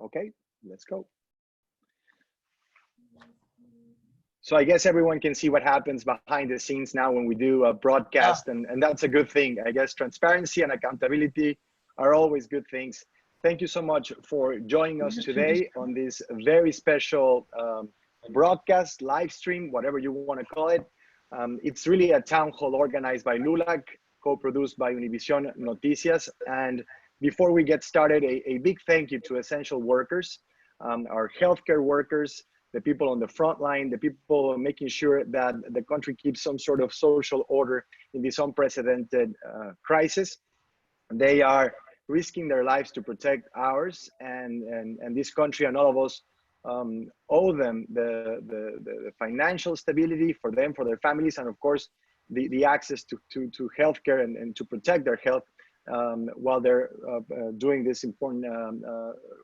Okay, let's go. So I guess everyone can see what happens behind the scenes now when we do a broadcast, and that's a good thing. I guess transparency and accountability are always good things. Thank you so much for joining us today on this very special broadcast, live stream, whatever you want to call it. It's really a town hall organized by LULAC, co-produced by Univision Noticias. And before we get started, a big thank you to essential workers, our healthcare workers, the people on the front line, the people making sure that the country keeps some sort of social order in this unprecedented crisis. They are risking their lives to protect ours, and this country and all of us owe them the financial stability for them, for their families, and of course, the access to healthcare and to protect their health while they're doing this important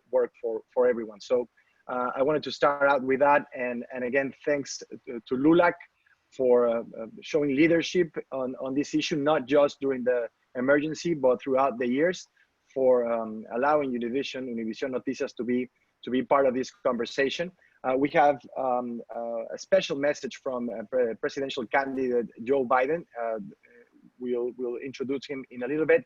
work for everyone. So I wanted to start out with that, and again, thanks to LULAC for showing leadership on this issue, not just during the emergency, but throughout the years, for allowing Univision Noticias to be part of this conversation. We have a special message from presidential candidate Joe Biden. We'll introduce him in a little bit,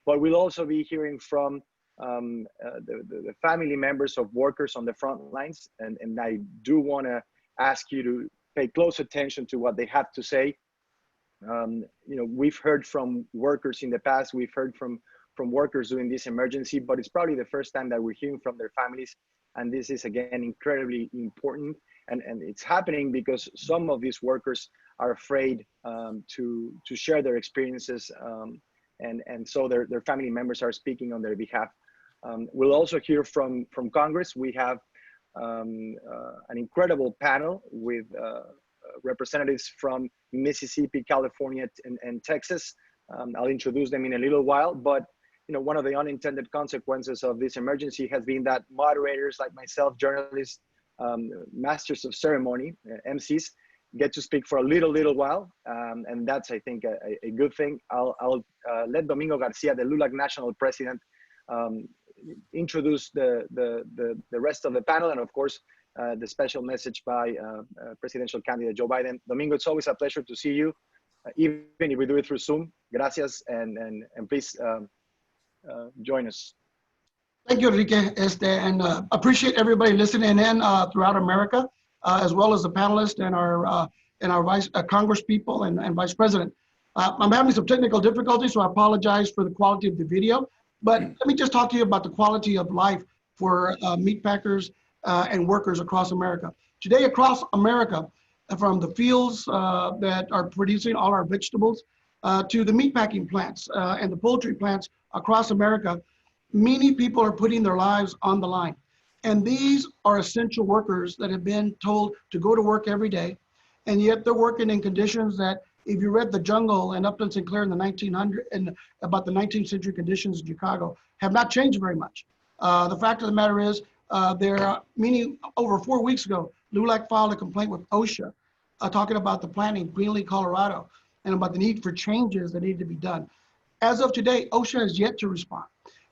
but we'll also be hearing from the family members of workers on the front lines. And I do want to ask you to pay close attention to what they have to say. We've heard from workers in the past, we've heard from workers during this emergency, but it's probably the first time that we're hearing from their families. And this is, again, incredibly important. And it's happening because some of these workers are afraid to share their experiences. And so their family members are speaking on their behalf. We'll also hear from Congress. We have an incredible panel with representatives from Mississippi, California, and Texas. I'll introduce them in a little while, but one of the unintended consequences of this emergency has been that moderators like myself, journalists, masters of ceremony, MCs, get to speak for a little while, and that's, I think, a good thing. I'll let Domingo Garcia, the LULAC national president, introduce the rest of the panel, and of course, the special message by presidential candidate Joe Biden. Domingo, it's always a pleasure to see you, even if we do it through Zoom. Gracias, and please join us. Thank you, Enrique, and appreciate everybody listening in throughout America, as well as the panelists and our vice Congress people and Vice President. I'm having some technical difficulties, so I apologize for the quality of the video. But let me just talk to you about the quality of life for meat packers and workers across America. Today, across America, from the fields that are producing all our vegetables to the meat packing plants and the poultry plants across America, many people are putting their lives on the line. And these are essential workers that have been told to go to work every day. And yet they're working in conditions that, if you read The Jungle and Upton Sinclair in the 1900s and about the 19th century conditions in Chicago, have not changed very much. The fact of the matter is, over 4 weeks ago, LULAC filed a complaint with OSHA talking about the plant in Greenlee, Colorado, and about the need for changes that need to be done. As of today, OSHA has yet to respond.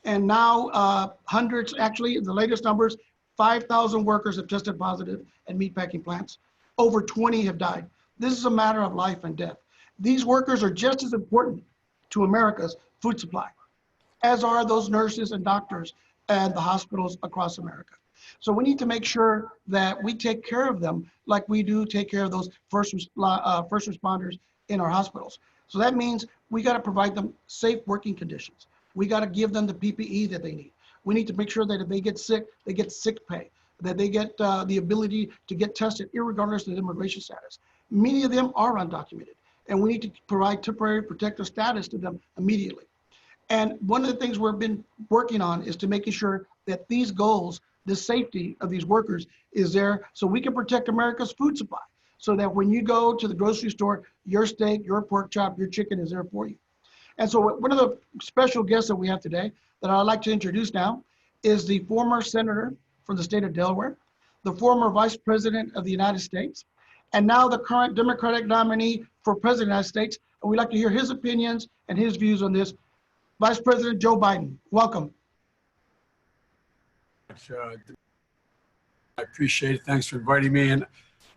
And now hundreds, actually, the latest numbers, 5,000 workers have tested positive at meatpacking plants. Over 20 have died. This is a matter of life and death. These workers are just as important to America's food supply, as are those nurses and doctors and the hospitals across America. So we need to make sure that we take care of them like we do take care of those first responders in our hospitals. So that means we got to provide them safe working conditions. We got to give them the PPE that they need. We need to make sure that if they get sick, they get sick pay, that they get the ability to get tested irregardless of their immigration status. Many of them are undocumented, and we need to provide temporary protective status to them immediately. And one of the things we've been working on is to making sure that these goals, the safety of these workers is there so we can protect America's food supply, so that when you go to the grocery store, your steak, your pork chop, your chicken is there for you. And so one of the special guests that we have today that I'd like to introduce now is the former senator from the state of Delaware, the former vice president of the United States, and now the current Democratic nominee for president of the United States. And we'd like to hear his opinions and his views on this. Vice President Joe Biden, welcome. much. I appreciate it. Thanks for inviting me. And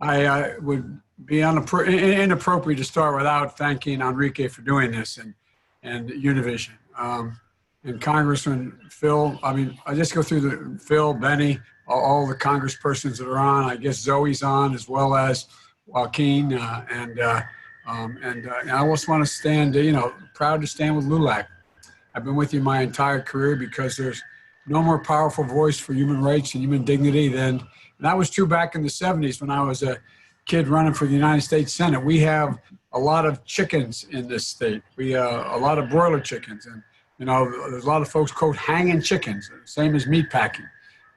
I would be inappropriate to start without thanking Enrique for doing this and Univision. And Congressman Phil, I mean, I just go through Phil, Bennie, all the congresspersons that are on. I guess Zoe's on, as well as Joaquin. And I just want to stand, proud to stand with LULAC. I've been with you my entire career because there's no more powerful voice for human rights and human dignity than, and that was true back in the 70s when I was a kid running for the United States Senate. We have a lot of chickens in this state. We a lot of broiler chickens, and there's a lot of folks quote hanging chickens, same as meat packing.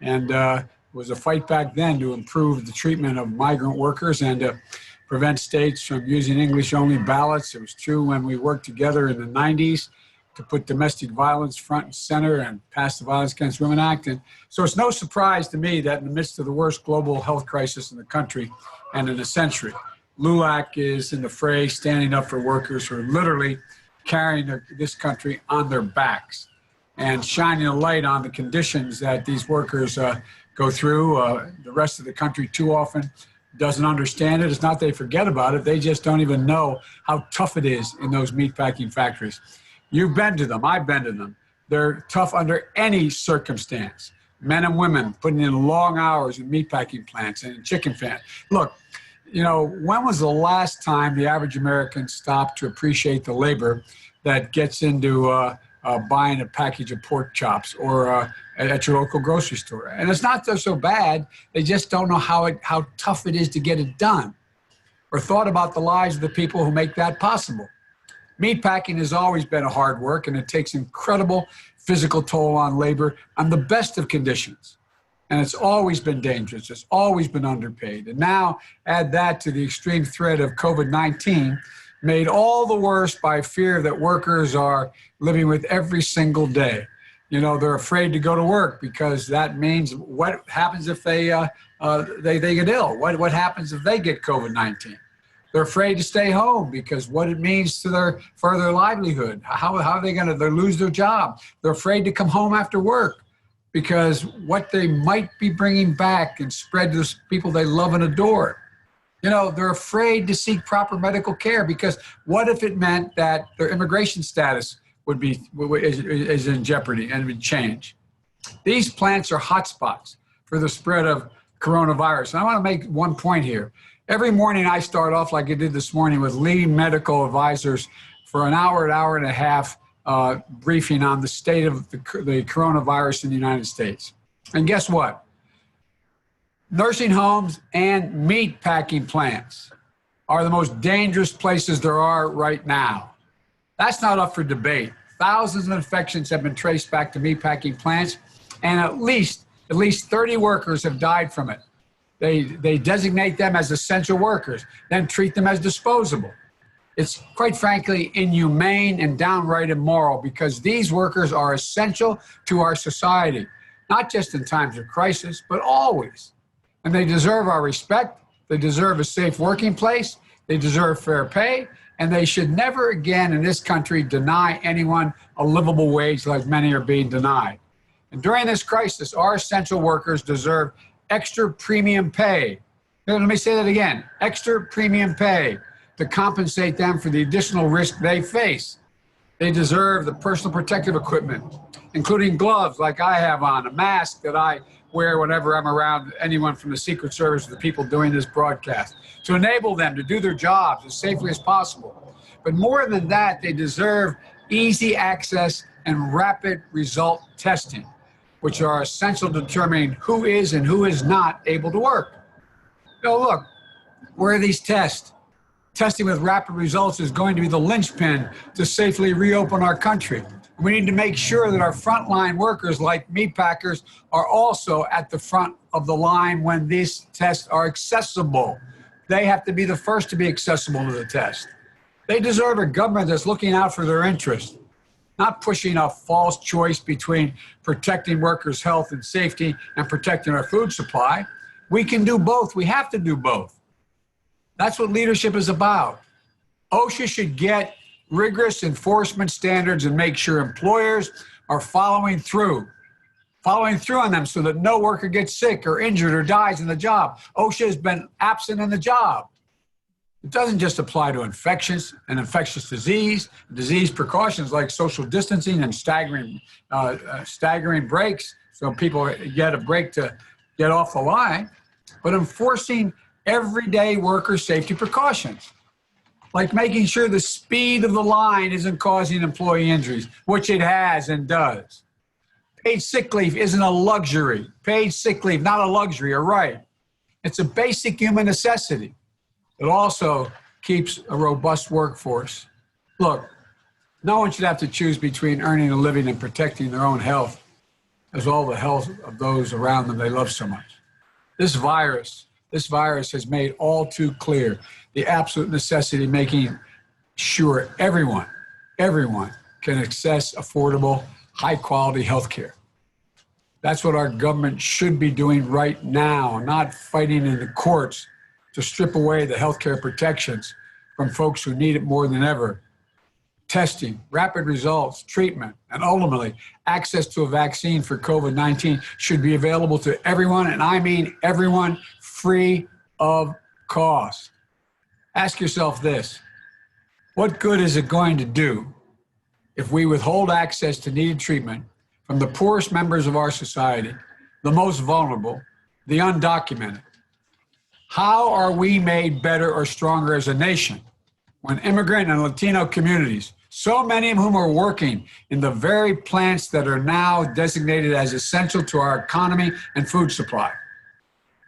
And it was a fight back then to improve the treatment of migrant workers and to prevent states from using English-only ballots. It was true when we worked together in the 90s to put domestic violence front and center and pass the Violence Against Women Act. And so it's no surprise to me that in the midst of the worst global health crisis in the country and in a century, LULAC is in the fray, standing up for workers who are literally carrying this country on their backs and shining a light on the conditions that these workers go through. The rest of the country too often doesn't understand it. It's not they forget about it. They just don't even know how tough it is in those meatpacking factories. You've been to them. I've been to them. They're tough under any circumstance. Men and women putting in long hours in meatpacking plants and in chicken fat. Look, when was the last time the average American stopped to appreciate the labor that gets into buying a package of pork chops or at your local grocery store? And it's not so bad. They just don't know how tough it is to get it done, or thought about the lives of the people who make that possible. Meatpacking has always been a hard work, and it takes incredible physical toll on labor on the best of conditions. And it's always been dangerous. It's always been underpaid. And now add that to the extreme threat of COVID-19, made all the worse by fear that workers are living with every single day. They're afraid to go to work because that means what happens if they get ill? What happens if they get COVID-19? They're afraid to stay home because what it means for their livelihood. How are they going to lose their job? They're afraid to come home after work because what they might be bringing back and spread to the people they love and adore. They're afraid to seek proper medical care because what if it meant that their immigration status is in jeopardy and would change? These plants are hotspots for the spread of coronavirus. And I want to make one point here. Every morning I start off like I did this morning with leading medical advisors for an hour and a half briefing on the state of the coronavirus in the United States. And guess what? Nursing homes and meat packing plants are the most dangerous places there are right now. That's not up for debate. Thousands of infections have been traced back to meat packing plants, and at least 30 workers have died from it. They designate them as essential workers, then treat them as disposable. It's quite frankly inhumane and downright immoral because these workers are essential to our society, not just in times of crisis, but always. And they deserve our respect. They deserve a safe working place. They deserve fair pay. And they should never again in this country deny anyone a livable wage like many are being denied. And during this crisis, our essential workers deserve extra premium pay. Let me say that again, extra premium pay to compensate them for the additional risk they face. They deserve the personal protective equipment, including gloves like I have on, a mask that I wear whenever I'm around anyone from the Secret Service or the people doing this broadcast, to enable them to do their jobs as safely as possible. But more than that, they deserve easy access and rapid result testing, which are essential to determining who is and who is not able to work. Look, where are these tests? Testing with rapid results is going to be the linchpin to safely reopen our country. We need to make sure that our frontline workers like meat packers are also at the front of the line when these tests are accessible. They have to be the first to be accessible to the test. They deserve a government that's looking out for their interests, not pushing a false choice between protecting workers' health and safety and protecting our food supply. We can do both. We have to do both. That's what leadership is about. OSHA should get rigorous enforcement standards and make sure employers are following through. following through on them so that no worker gets sick or injured or dies in the job. OSHA has been absent in the job. It doesn't just apply to infections and infectious disease precautions like social distancing and staggering breaks so people get a break to get off the line, but enforcing everyday worker safety precautions, like making sure the speed of the line isn't causing employee injuries, which it has and does. Paid sick leave isn't a luxury. Paid sick leave, not a luxury, a right. It's a basic human necessity. It also keeps a robust workforce. Look, no one should have to choose between earning a living and protecting their own health, as well as the health of those around them they love so much. This virus has made all too clear the absolute necessity of making sure everyone can access affordable, high-quality health care. That's what our government should be doing right now, not fighting in the courts to strip away the healthcare protections from folks who need it more than ever. Testing, rapid results, treatment, and ultimately access to a vaccine for COVID-19 should be available to everyone, and I mean everyone, free of cost. Ask yourself this: what good is it going to do if we withhold access to needed treatment from the poorest members of our society, the most vulnerable, the undocumented? How are we made better or stronger as a nation when immigrant and Latino communities, so many of whom are working in the very plants that are now designated as essential to our economy and food supply,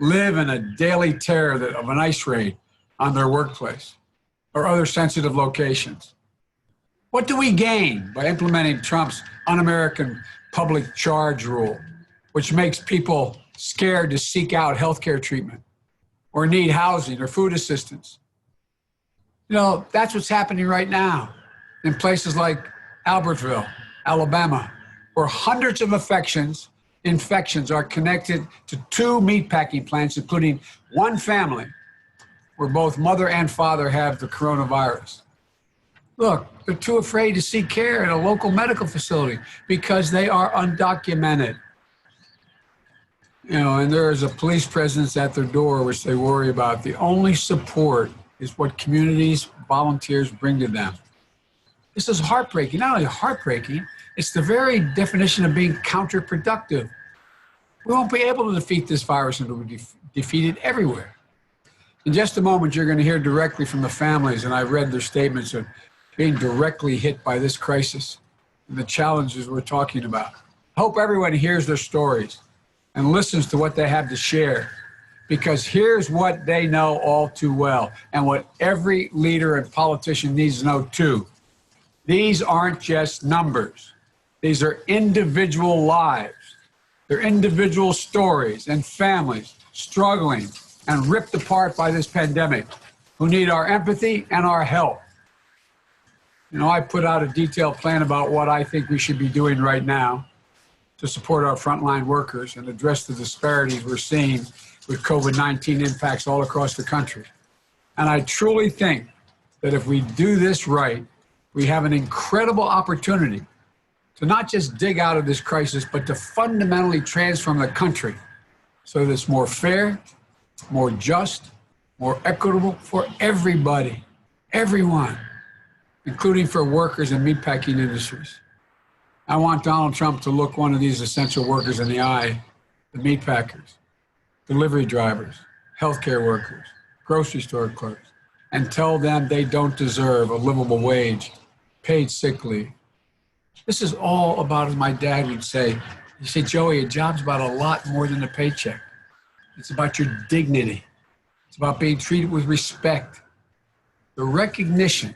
live in a daily terror of an ICE raid on their workplace or other sensitive locations? What do we gain by implementing Trump's un-American public charge rule, which makes people scared to seek out healthcare treatment or need housing or food assistance? You know, that's what's happening right now in places like Albertville, Alabama, where hundreds of infections are connected to 2 meatpacking plants, including one family where both mother and father have the coronavirus. Look, they're too afraid to seek care at a local medical facility because they are undocumented. You know, and there is a police presence at their door, which they worry about. The only support is what communities, volunteers bring to them. This is heartbreaking. Not only heartbreaking, it's the very definition of being counterproductive. We won't be able to defeat this virus until we defeat it everywhere. In just a moment, you're going to hear directly from the families, and I've read their statements of being directly hit by this crisis and the challenges we're talking about. I hope everyone hears their stories and listens to what they have to share, because here's what they know all too well, and what every leader and politician needs to know too. These aren't just numbers. These are individual lives. They're individual stories and families struggling and ripped apart by this pandemic, who need our empathy and our help. You know, I put out a detailed plan about what I think we should be doing right now to support our frontline workers and address the disparities we're seeing with COVID-19 impacts all across the country. And I truly think that if we do this right, we have an incredible opportunity to not just dig out of this crisis, but to fundamentally transform the country so that it's more fair, more just, more equitable for everybody, everyone, including for workers in meatpacking industries. I want Donald Trump to look one of these essential workers in the eye, the meatpackers, delivery drivers, healthcare workers, grocery store clerks, and tell them they don't deserve a livable wage, paid sick leave. This is all about, as my dad would say, he said, Joey, a job's about a lot more than a paycheck. It's about your dignity. It's about being treated with respect. The recognition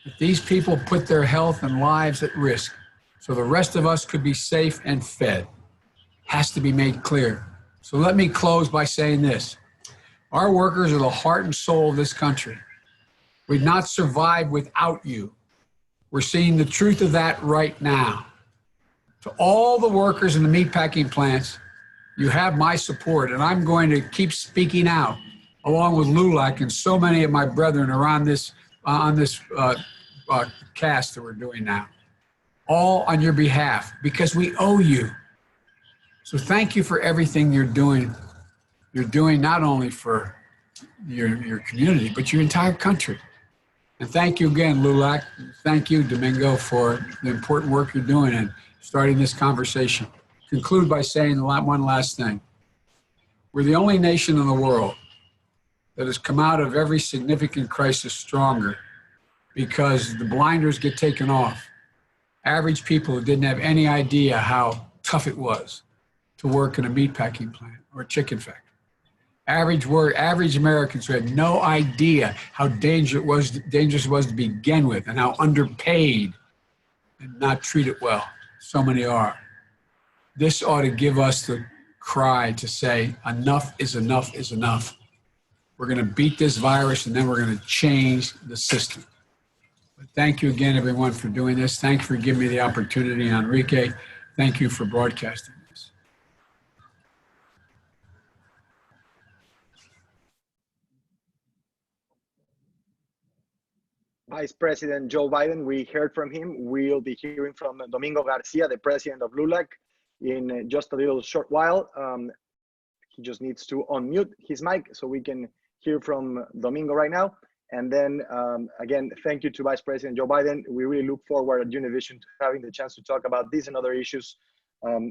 that these people put their health and lives at risk so the rest of us could be safe and fed has to be made clear. So let me close by saying this. Our workers are the heart and soul of this country. We'd not survive without you. We're seeing the truth of that right now. To all the workers in the meatpacking plants, you have my support, and I'm going to keep speaking out, along with LULAC and so many of my brethren are on this cast that we're doing now, all on your behalf, because we owe you. So thank you for everything you're doing. You're doing not only for your community, but your entire country. And thank you again, LULAC. Thank you, Domingo, for the important work you're doing and starting this conversation. Conclude by saying one last thing. We're the only nation in the world that has come out of every significant crisis stronger because the blinders get taken off. Average people who didn't have any idea how tough it was to work in a meatpacking plant or a chicken factory. Average Americans who had no idea how dangerous it was to begin with and how underpaid and not treated well. So many are. This ought to give us the cry to say, enough is enough is enough. We're going to beat this virus, and then we're going to change the system. But thank you again, everyone, for doing this. Thank you for giving me the opportunity, Enrique. Thank you for broadcasting this. Vice President Joe Biden, we heard from him. We'll be hearing from Domingo Garcia, the president of LULAC, in just a little short while. He just needs to unmute his mic so we can hear from Domingo right now. And then again, thank you to Vice President Joe Biden. We really look forward at Univision to having the chance to talk about these and other issues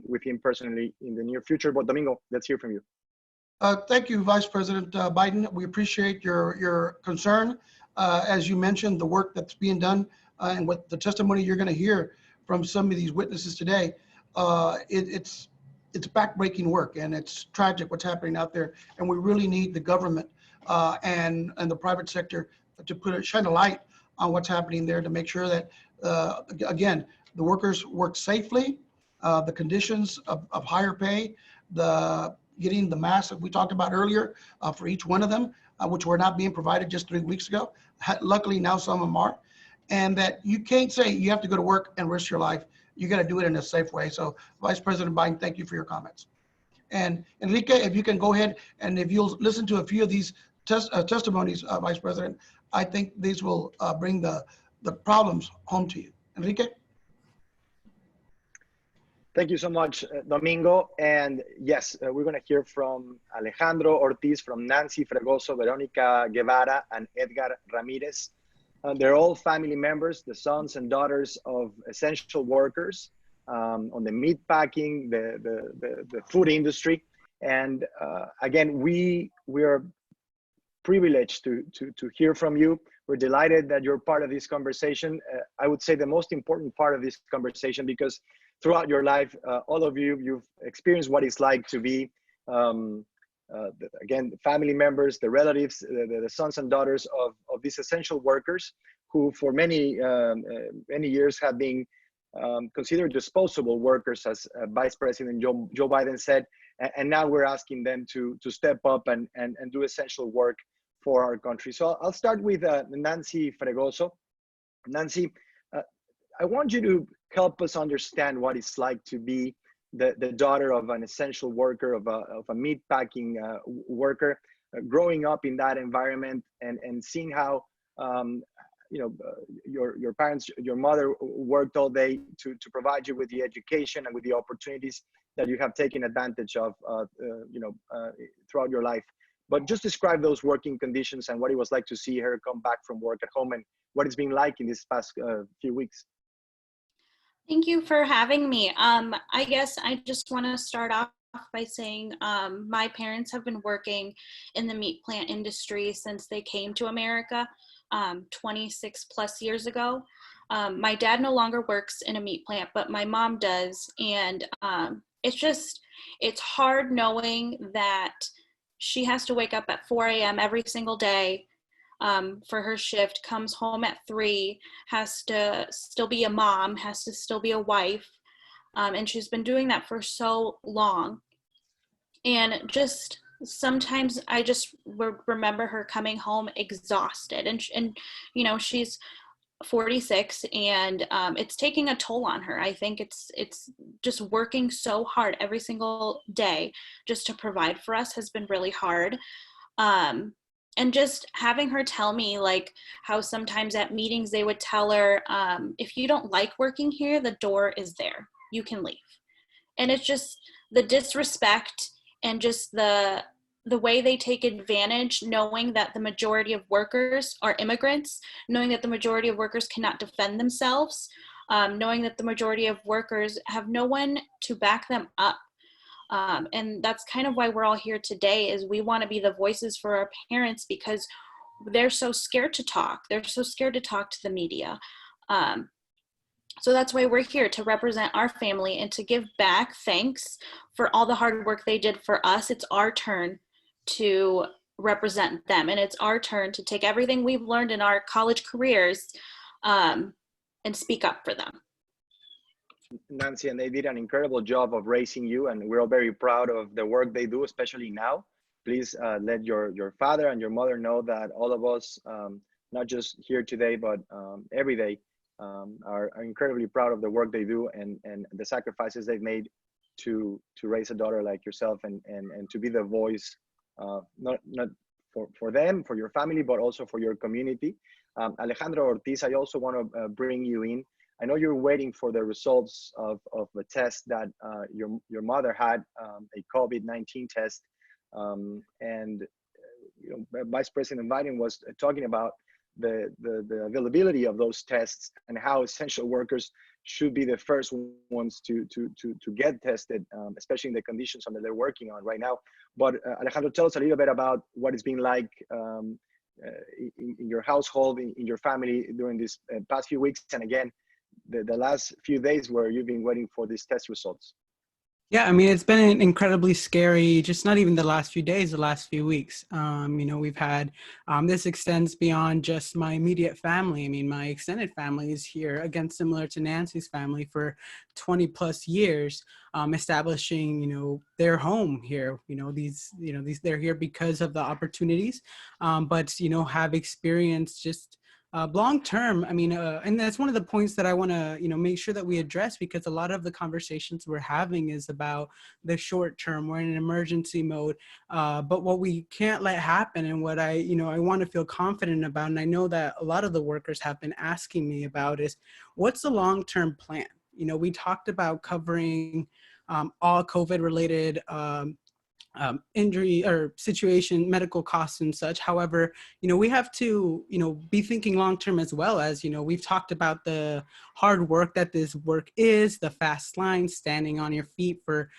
with him personally in the near future. But Domingo, let's hear from you. Thank you, Vice President Biden. We appreciate your concern. As you mentioned, the work that's being done and what the testimony you're going to hear from some of these witnesses today, it's backbreaking work, and it's tragic what's happening out there. And we really need the government and the private sector to shine a light on what's happening there to make sure that, again, the workers work safely, the conditions of higher pay, getting the masks that we talked about earlier for each one of them, which were not being provided just 3 weeks ago. Luckily, now some of them are. And that you can't say you have to go to work and risk your life. You got to do it in a safe way. So Vice President Biden, thank you for your comments. And Enrique, if you can go ahead and if you'll listen to a few of these testimonies, Vice President, I think these will bring the problems home to you. Enrique? Thank you so much, Domingo. And yes, we're going to hear from Alejandro Ortiz, from Nancy Fregoso, Veronica Guevara, and Edgar Ramirez. They're all family members, the sons and daughters of essential workers on the meat packing, the food industry. And again, we are privileged to hear from you. We're delighted that you're part of this conversation. I would say the most important part of this conversation, because throughout your life, all of you've experienced what it's like to be, again, the family members, the relatives, the sons and daughters of these essential workers who for many years have been considered disposable workers, as Vice President Joe Biden said. And now we're asking them to step up and do essential work for our country. So I'll start with Nancy Fregoso. Nancy, I want you to help us understand what it's like to be the daughter of an essential worker, of a meat packing worker, growing up in that environment and seeing how your parents, your mother worked all day to provide you with the education and with the opportunities that you have taken advantage of throughout your life. But just describe those working conditions and what it was like to see her come back from work at home and what it's been like in this past few weeks. Thank you for having me. I guess I just want to start off by saying my parents have been working in the meat plant industry since they came to America 26 plus years ago. My dad no longer works in a meat plant, but my mom does. And it's hard knowing that she has to wake up at 4 a.m. every single day for her shift, comes home at 3, has to still be a mom, has to still be a wife. And she's been doing that for so long. And just sometimes I just remember her coming home exhausted and she's 46 and it's taking a toll on her. I think it's just working so hard every single day just to provide for us has been really hard. And just having her tell me like how sometimes at meetings they would tell her, if you don't like working here, the door is there, you can leave. And it's just the disrespect and just the way they take advantage, knowing that the majority of workers are immigrants, knowing that the majority of workers cannot defend themselves, knowing that the majority of workers have no one to back them up. And that's kind of why we're all here today, is we want to be the voices for our parents, because they're so scared to talk. They're so scared to talk to the media. So that's why we're here, to represent our family and to give back thanks for all the hard work they did for us. It's our turn to represent them, and it's our turn to take everything we've learned in our college careers and speak up for them. Nancy, and they did an incredible job of raising you, and we're all very proud of the work they do, especially now. Please let your father and your mother know that all of us, not just here today, but every day, are incredibly proud of the work they do and the sacrifices they've made to raise a daughter like yourself, and to be the voice, not for them, for your family, but also for your community. Alejandro Ortiz, I also want to bring you in. I know you're waiting for the results of the test that your mother had, a COVID-19 test, and Vice President Biden was talking about the availability of those tests and how essential workers should be the first ones to get tested, especially in the conditions that they're working on right now. But Alejandro, tell us a little bit about what it's been like in your household, in your family during these past few weeks, and again, the last few days where you've been waiting for these test results. Yeah, I mean, it's been incredibly scary, just not even the last few days, the last few weeks. We've had, this extends beyond just my immediate family. I mean, my extended family is here, again, similar to Nancy's family, for 20 plus years, establishing, their home here. They're here because of the opportunities, but, have experienced just long term. I mean, and that's one of the points that I want to, make sure that we address, because a lot of the conversations we're having is about the short term. We're in an emergency mode, but what we can't let happen, and what I want to feel confident about, and I know that a lot of the workers have been asking me about, is what's the long term plan? We talked about covering all COVID related injury or situation, medical costs and such. However, we have to, be thinking long-term as well. As, we've talked about the hard work that this work is, the fast lines, standing on your feet for,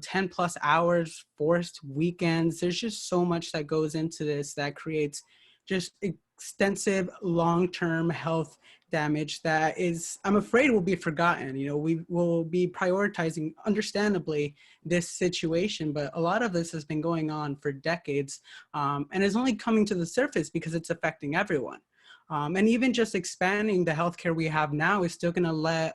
10 plus hours, forced weekends. There's just so much that goes into this that creates just extensive long-term health damage that is, I'm afraid, will be forgotten. We will be prioritizing, understandably, this situation, but a lot of this has been going on for decades, and is only coming to the surface because it's affecting everyone. And even just expanding the healthcare we have now is still going to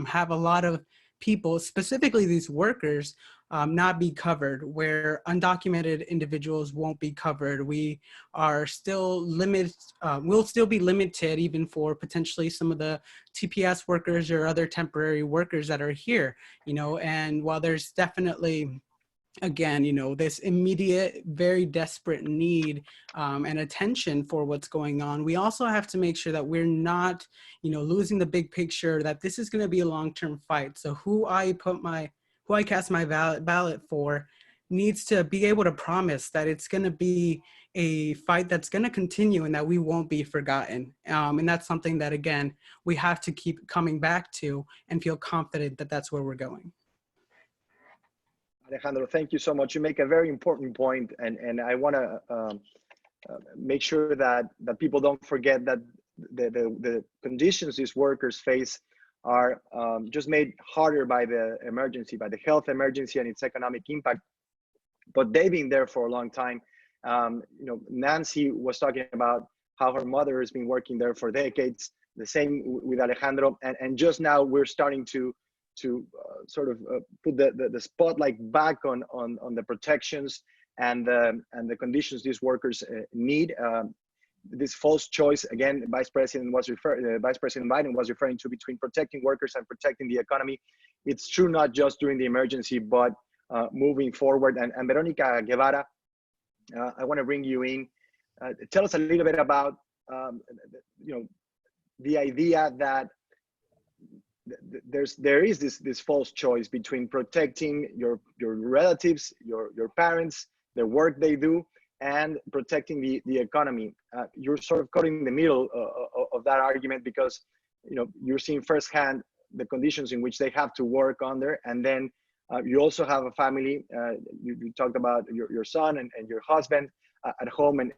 have a lot of people, specifically these workers, not be covered, where undocumented individuals won't be covered. We are still limited, we'll still be limited even for potentially some of the TPS workers or other temporary workers that are here, and while there's definitely, again, this immediate, very desperate need and attention for what's going on, we also have to make sure that we're not, losing the big picture, that this is going to be a long-term fight. So who I cast my ballot for needs to be able to promise that it's going to be a fight that's going to continue and that we won't be forgotten. And that's something that, again, we have to keep coming back to and feel confident that that's where we're going. Alejandro, thank you so much. You make a very important point, and I want to make sure that people don't forget that the conditions these workers face are just made harder by the emergency, by the health emergency and its economic impact. But they've been there for a long time. Nancy was talking about how her mother has been working there for decades. The same with Alejandro, and just now we're starting to sort of put the spotlight back on the protections and the conditions these workers need. This false choice, again, Vice President Biden was referring to, between protecting workers and protecting the economy. It's true not just during the emergency, but moving forward. And Veronica Guevara, I want to bring you in. Tell us a little bit about the idea that there is this false choice between protecting your relatives, your parents, the work they do, and protecting the economy. You're sort of caught in the middle of that argument, because you're seeing firsthand the conditions in which they have to work under, and then you also have a family. You talked about your son and your husband at home, and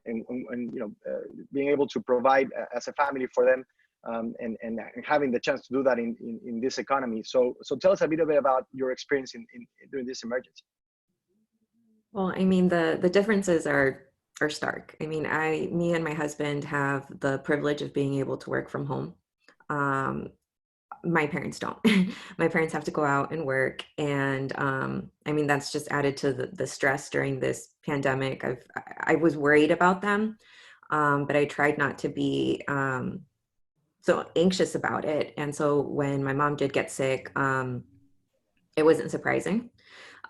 being able to provide as a family for them, and having the chance to do that in this economy. So tell us a bit about your experience during this emergency. Well, I mean, the differences are stark. I mean, me and my husband have the privilege of being able to work from home. My parents don't. My parents have to go out and work. And I mean, that's just added to the stress during this pandemic. I was worried about them, but I tried not to be so anxious about it. And so when my mom did get sick, it wasn't surprising.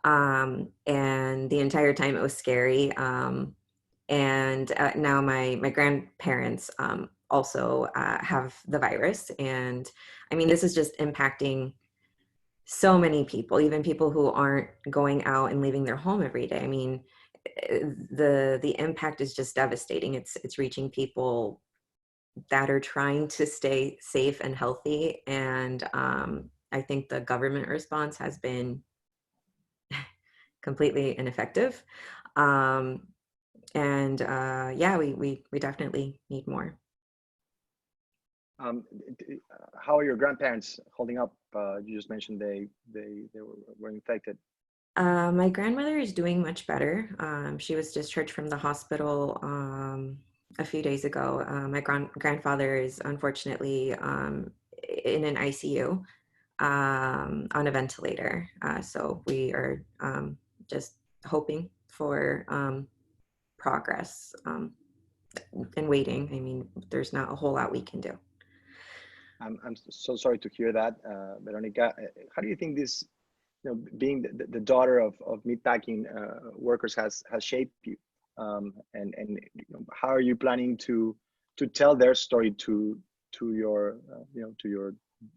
And the entire time it was scary. And now my grandparents also have the virus. And I mean, this is just impacting so many people, even people who aren't going out and leaving their home every day. I mean, the impact is just devastating. It's reaching people that are trying to stay safe and healthy. And I think the government response has been completely ineffective. Yeah, we definitely need more. How are your grandparents holding up? You just mentioned they were infected. My grandmother is doing much better. She was discharged from the hospital a few days ago. My grandfather is unfortunately in an ICU on a ventilator. So we are just hoping for progress and waiting. I mean, there's not a whole lot we can do. I'm so sorry to hear that, Veronica. How do you think this, being the daughter of meatpacking workers has shaped you? And how are you planning to tell their story to your to your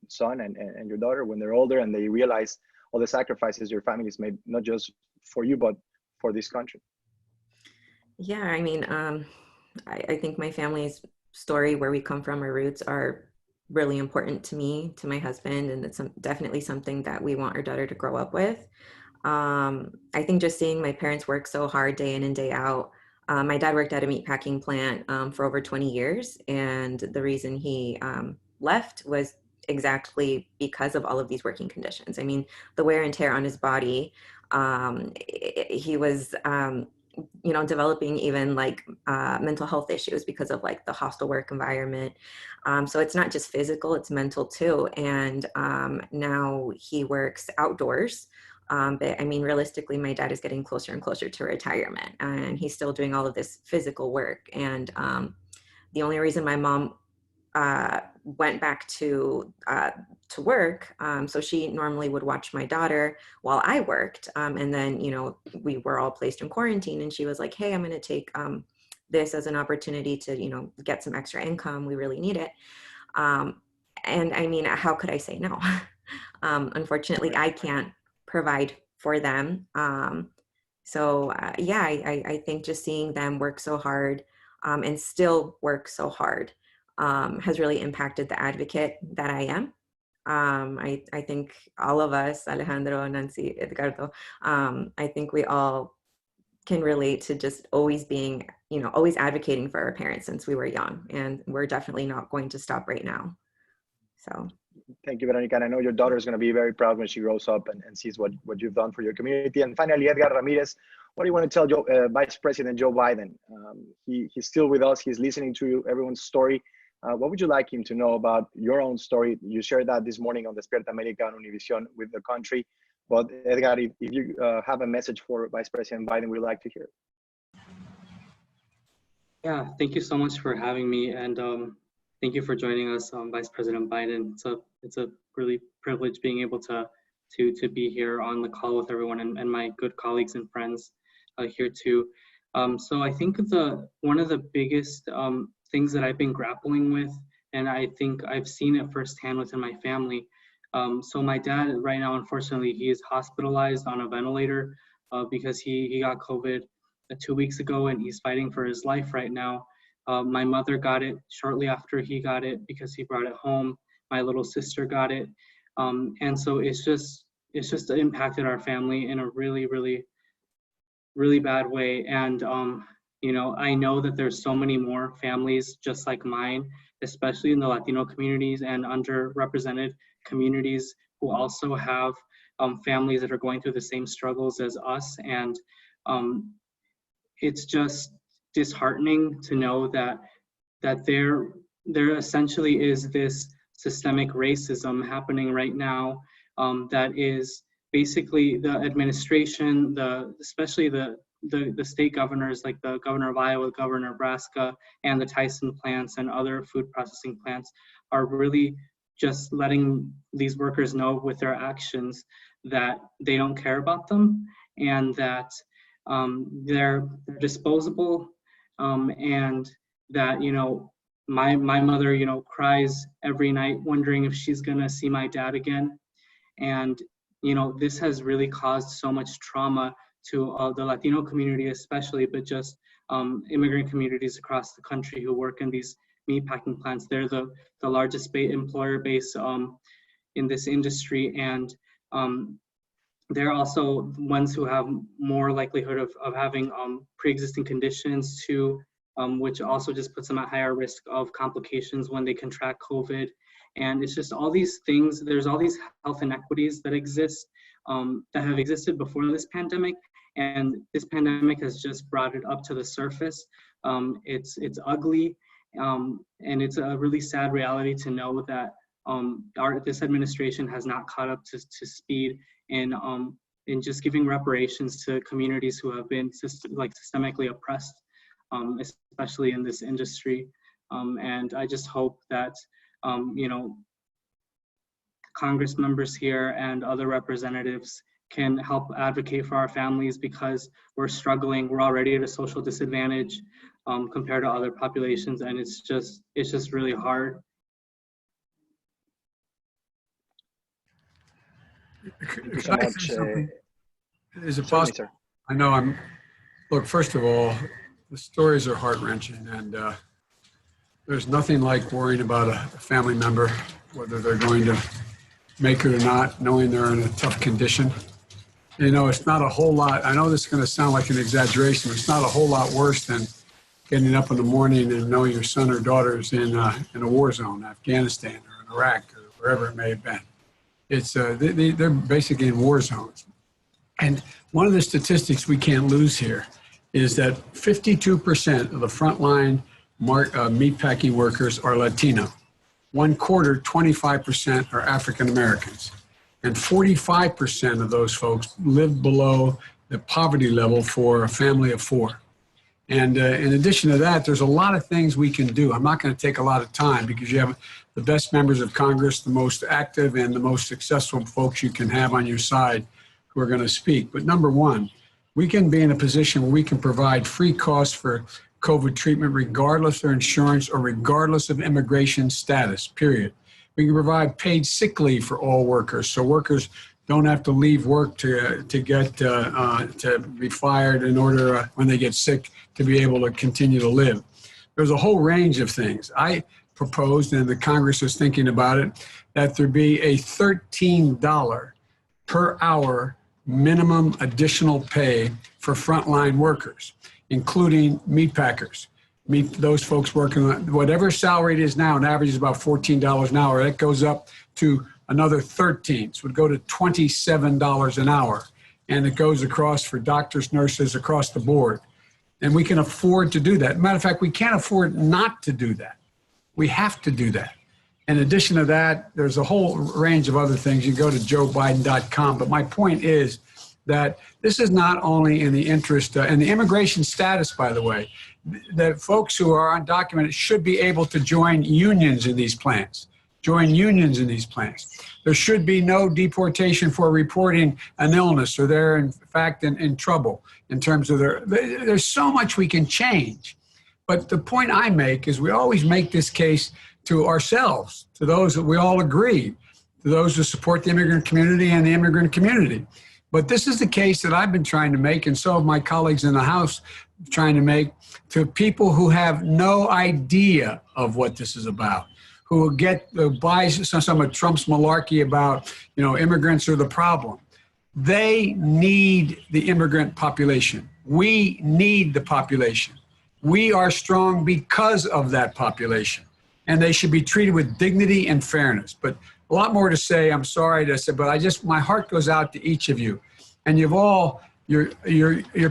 son and your daughter when they're older and they realize all the sacrifices your families made, not just for you but for this country? Yeah, I mean, I think my family's story, where we come from, our roots, are really important to me, to my husband, and it's definitely something that we want our daughter to grow up with. I think just seeing my parents work so hard day in and day out. My dad worked at a meatpacking plant for over 20 years, and the reason he left was exactly because of all of these working conditions. I mean, the wear and tear on his body. He was developing even like mental health issues because of like the hostile work environment. So it's not just physical, it's mental too. And now he works outdoors. But I mean, realistically, my dad is getting closer and closer to retirement, and he's still doing all of this physical work. And the only reason my mom went back to work, so she normally would watch my daughter while I worked, and then we were all placed in quarantine, and she was like, hey, I'm going to take this as an opportunity to get some extra income. We really need it. And I mean, how could I say no? Unfortunately, I can't provide for them. Yeah, I think just seeing them work so hard and still work so hard has really impacted the advocate that I am. I think all of us, Alejandro, Nancy, Edgardo, I think we all can relate to just always being, always advocating for our parents since we were young, and we're definitely not going to stop right now. So. Thank you, Veronica. And I know your daughter is going to be very proud when she grows up and sees what you've done for your community. And finally, Edgar Ramirez, what do you want to tell Vice President Joe Biden? He's still with us. He's listening to everyone's story. What would you like him to know about your own story? You shared that this morning on Despierta América on Univision with the country. But Edgar, if you have a message for Vice President Biden, we'd like to hear it. Yeah, thank you so much for having me. And thank you for joining us, Vice President Biden. It's a really privilege being able to be here on the call with everyone and my good colleagues and friends here too. So I think one of the biggest things that I've been grappling with, and I think I've seen it firsthand within my family, So my dad right now, unfortunately, he is hospitalized on a ventilator because he got COVID 2 weeks ago, and he's fighting for his life right now. My mother got it shortly after he got it because he brought it home. My little sister got it. And so it's just impacted our family in a really, really, really bad way. And, you know, I know that there's so many more families just like mine, especially in the Latino communities and underrepresented communities who also have families that are going through the same struggles as us. And it's just disheartening to know that there essentially is this systemic racism happening right now that is basically the administration, especially the state governors, like the governor of Iowa, governor of Nebraska, and the Tyson plants and other food processing plants are really just letting these workers know with their actions that they don't care about them and that they're disposable, and that, you know, my mother, you know, cries every night wondering if she's gonna see my dad again. And, you know, this has really caused so much trauma to the Latino community especially, but just immigrant communities across the country who work in these meatpacking plants. They're the largest employer base in this industry, and they're also ones who have more likelihood of having pre-existing conditions too, which also just puts them at higher risk of complications when they contract COVID. And it's just all these things, there's all these health inequities that exist, that have existed before this pandemic. And this pandemic has just brought it up to the surface. It's ugly, and it's a really sad reality to know that this administration has not caught up to speed in just giving reparations to communities who have been systemically oppressed, especially in this industry. And I just hope that you know, Congress members here and other representatives can help advocate for our families, because we're struggling. We're already at a social disadvantage compared to other populations, and it's just really hard. Thank you so much. Is it possible? Sir. I know look, first of all, the stories are heart-wrenching, and there's nothing like worrying about a family member, whether they're going to make it or not, knowing they're in a tough condition. You know, it's not a whole lot. I know this is going to sound like an exaggeration, but it's not a whole lot worse than getting up in the morning and knowing your son or daughter's in a war zone, Afghanistan or in Iraq or wherever it may have been. It's they're basically in war zones. And one of the statistics we can't lose here is that 52% of the frontline meatpacking workers are Latino. 1/4, 25% are African Americans. And 45% of those folks live below the poverty level for a family of 4. And in addition to that, there's a lot of things we can do. I'm not going to take a lot of time because you have the best members of Congress, the most active and the most successful folks you can have on your side who are going to speak. But number one, we can be in a position where we can provide free costs for COVID treatment regardless of their insurance or regardless of immigration status, period. We can provide paid sick leave for all workers, so workers don't have to leave work to be fired in order when they get sick to be able to continue to live. There's a whole range of things. I proposed, and the Congress is thinking about it, that there be a $13 per hour minimum additional pay for frontline workers, including meat packers. Those folks working on whatever salary it is now, and average is about $14 an hour. That goes up to another 13, so it would go to $27 an hour. And it goes across for doctors, nurses, across the board. And we can afford to do that. Matter of fact, we can't afford not to do that. We have to do that. In addition to that, there's a whole range of other things. You can go to joebiden.com. But my point is that this is not only in the interest, and the immigration status, by the way, that folks who are undocumented should be able to join unions in these plants. There should be no deportation for reporting an illness or they're in fact in trouble in terms of there's so much we can change. But the point I make is we always make this case to ourselves, to those that we all agree to those who support the immigrant community and the immigrant community. But this is the case that I've been trying to make, and so have my colleagues in the House trying to make, to people who have no idea of what this is about, who buy some of Trump's malarkey about, immigrants are the problem. They need the immigrant population. We need the population. We are strong because of that population, and they should be treated with dignity and fairness. But a lot more to say. I'm sorry to say, but my heart goes out to each of you, and your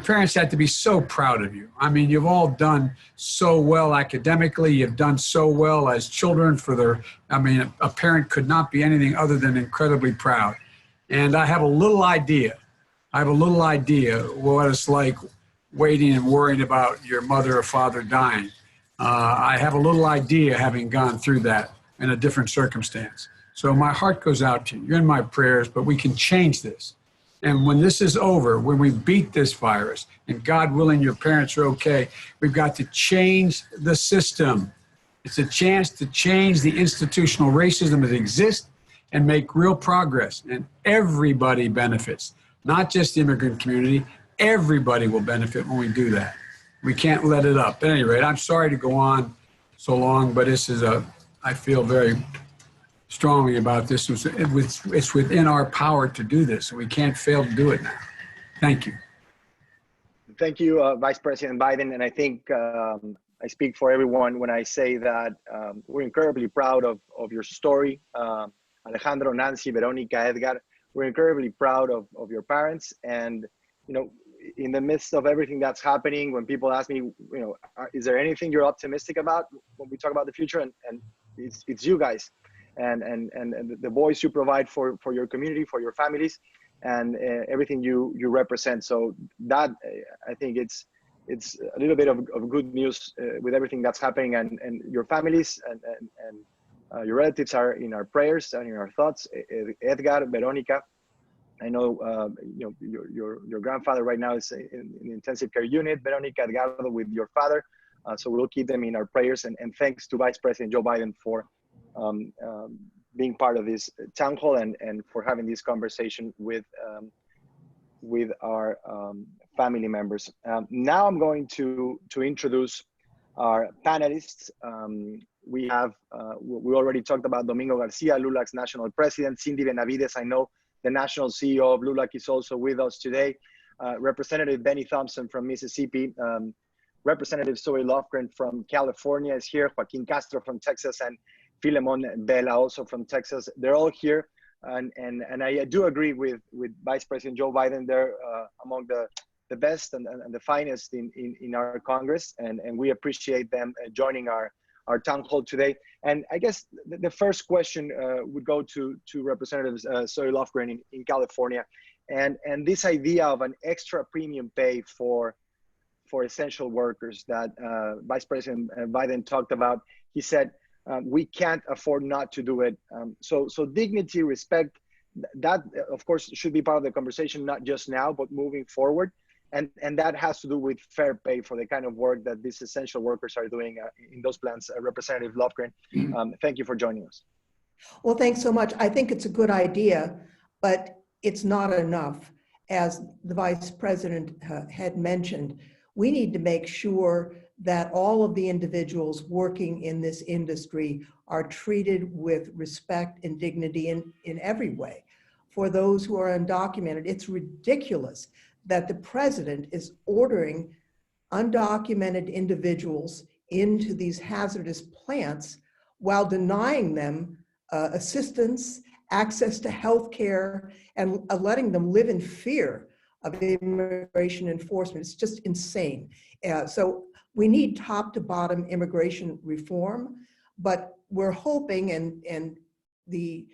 parents had to be so proud of you. I mean, you've all done so well academically. You've done so well as children a parent could not be anything other than incredibly proud. And I have a little idea what it's like waiting and worrying about your mother or father dying. I have a little idea having gone through that in a different circumstance. So my heart goes out to you. You're in my prayers, but we can change this. And when this is over, when we beat this virus, and God willing, your parents are okay, we've got to change the system. It's a chance to change the institutional racism that exists and make real progress. And everybody benefits, not just the immigrant community. Everybody will benefit when we do that. We can't let it up. At any rate, I'm sorry to go on so long, but I feel very strongly about this. It's within our power to do this, and we can't fail to do it now. Thank you. Thank you, Vice President Biden. And I think I speak for everyone when I say that we're incredibly proud of your story. Alejandro, Nancy, Veronica, Edgar, we're incredibly proud of your parents. And, in the midst of everything that's happening, when people ask me, is there anything you're optimistic about when we talk about the future? And it's you guys and the voice you provide for your community, for your families, and everything you represent. So that, I think it's a little bit of good news with everything that's happening, and your families and your relatives are in our prayers and in our thoughts. Edgar, Veronica, I know your grandfather right now is in the intensive care unit. Veronica, Edgardo with your father. So we'll keep them in our prayers. And thanks to Vice President Joe Biden for being part of this town hall and for having this conversation with our family members. Now I'm going to introduce our panelists. We already talked about Domingo Garcia, LULAC's national president. Sindy Benavides, I know the national CEO of LULAC, is also with us today. Representative Bennie Thompson from Mississippi. Representative Lofgren from California is here. Joaquin Castro from Texas, and Filemon and Vela also from Texas. They're all here. And I do agree with Vice President Joe Biden. They're among the best and the finest in our Congress. And we appreciate them joining our town hall today. And I guess the first question would go to Representatives Lofgren in California, and this idea of an extra premium pay for essential workers that Vice President Biden talked about. He said we can't afford not to do it. So dignity, respect, that of course should be part of the conversation, not just now, but moving forward. And that has to do with fair pay for the kind of work that these essential workers are doing in those plants. Representative Lofgren, thank you for joining us. Well, thanks so much. I think it's a good idea, but it's not enough. As the Vice President had mentioned, we need to make sure that all of the individuals working in this industry are treated with respect and dignity in every way. For those who are undocumented, it's ridiculous that the president is ordering undocumented individuals into these hazardous plants while denying them assistance, access to health care, and letting them live in fear of immigration enforcement. It's just insane. So we need top to bottom immigration reform, but we're hoping, and the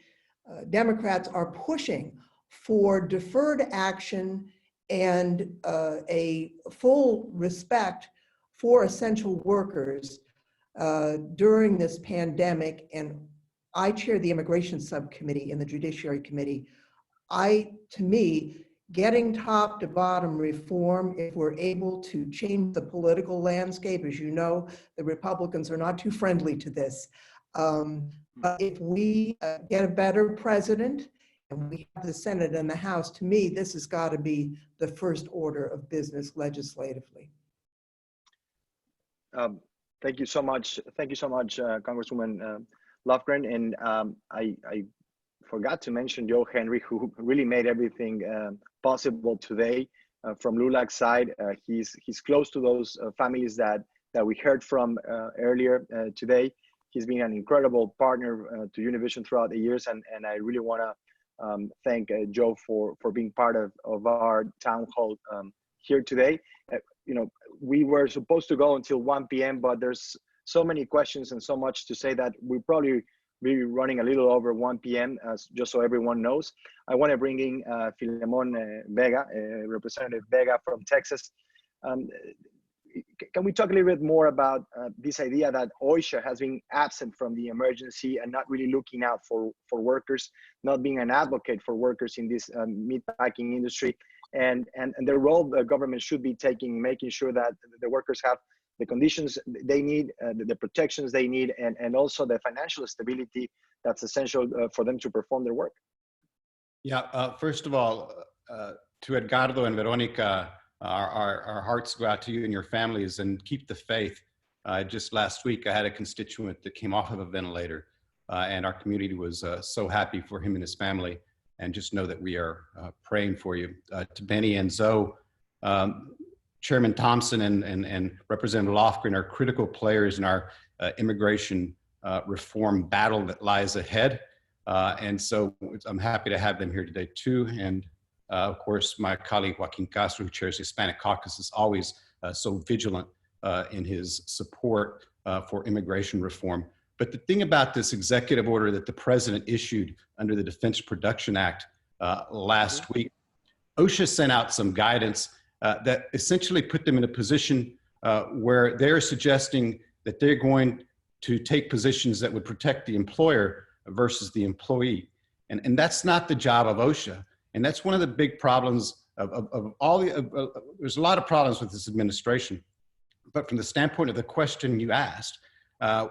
Democrats are pushing for deferred action and a full respect for essential workers during this pandemic. And I chair the Immigration Subcommittee in the Judiciary Committee. To me, getting top to bottom reform, if we're able to change the political landscape, as you know, the Republicans are not too friendly to this. If we get a better president and we have the Senate and the House, to me, this has got to be the first order of business legislatively. Thank you so much. Thank you so much, Congresswoman Lofgren. And I forgot to mention Joe Henry, who really made everything possible today from LULAC side. He's close to those families that we heard from earlier today. He's been an incredible partner to Univision throughout the years, and I really want to thank Joe for being part of our town hall here today. You know, we were supposed to go until 1 p.m., but there's so many questions and so much to say that we probably be running a little over 1 p.m. Just so everyone knows. I want to bring in Filemon Vega, Representative Vega from Texas. Can we talk a little bit more about this idea that OSHA has been absent from the emergency and not really looking out for workers, not being an advocate for workers in this meatpacking industry, and the role the government should be taking, making sure that the workers have the conditions they need, the protections they need, and also the financial stability that's essential for them to perform their work? Yeah, first of all, to Edgardo and Veronica, our hearts go out to you and your families, and keep the faith. Just last week, I had a constituent that came off of a ventilator, and our community was so happy for him and his family. And just know that we are praying for you. To Bennie and Zoe, Chairman Thompson and Representative Lofgren are critical players in our immigration reform battle that lies ahead. And so I'm happy to have them here today too. And of course, my colleague Joaquin Castro, who chairs the Hispanic Caucus, is always so vigilant in his support for immigration reform. But the thing about this executive order that the president issued under the Defense Production Act last week, OSHA sent out some guidance that essentially put them in a position where they're suggesting that they're going to take positions that would protect the employer versus the employee. And that's not the job of OSHA. And that's one of the big problems of all the, there's a lot of problems with this administration. But from the standpoint of the question you asked,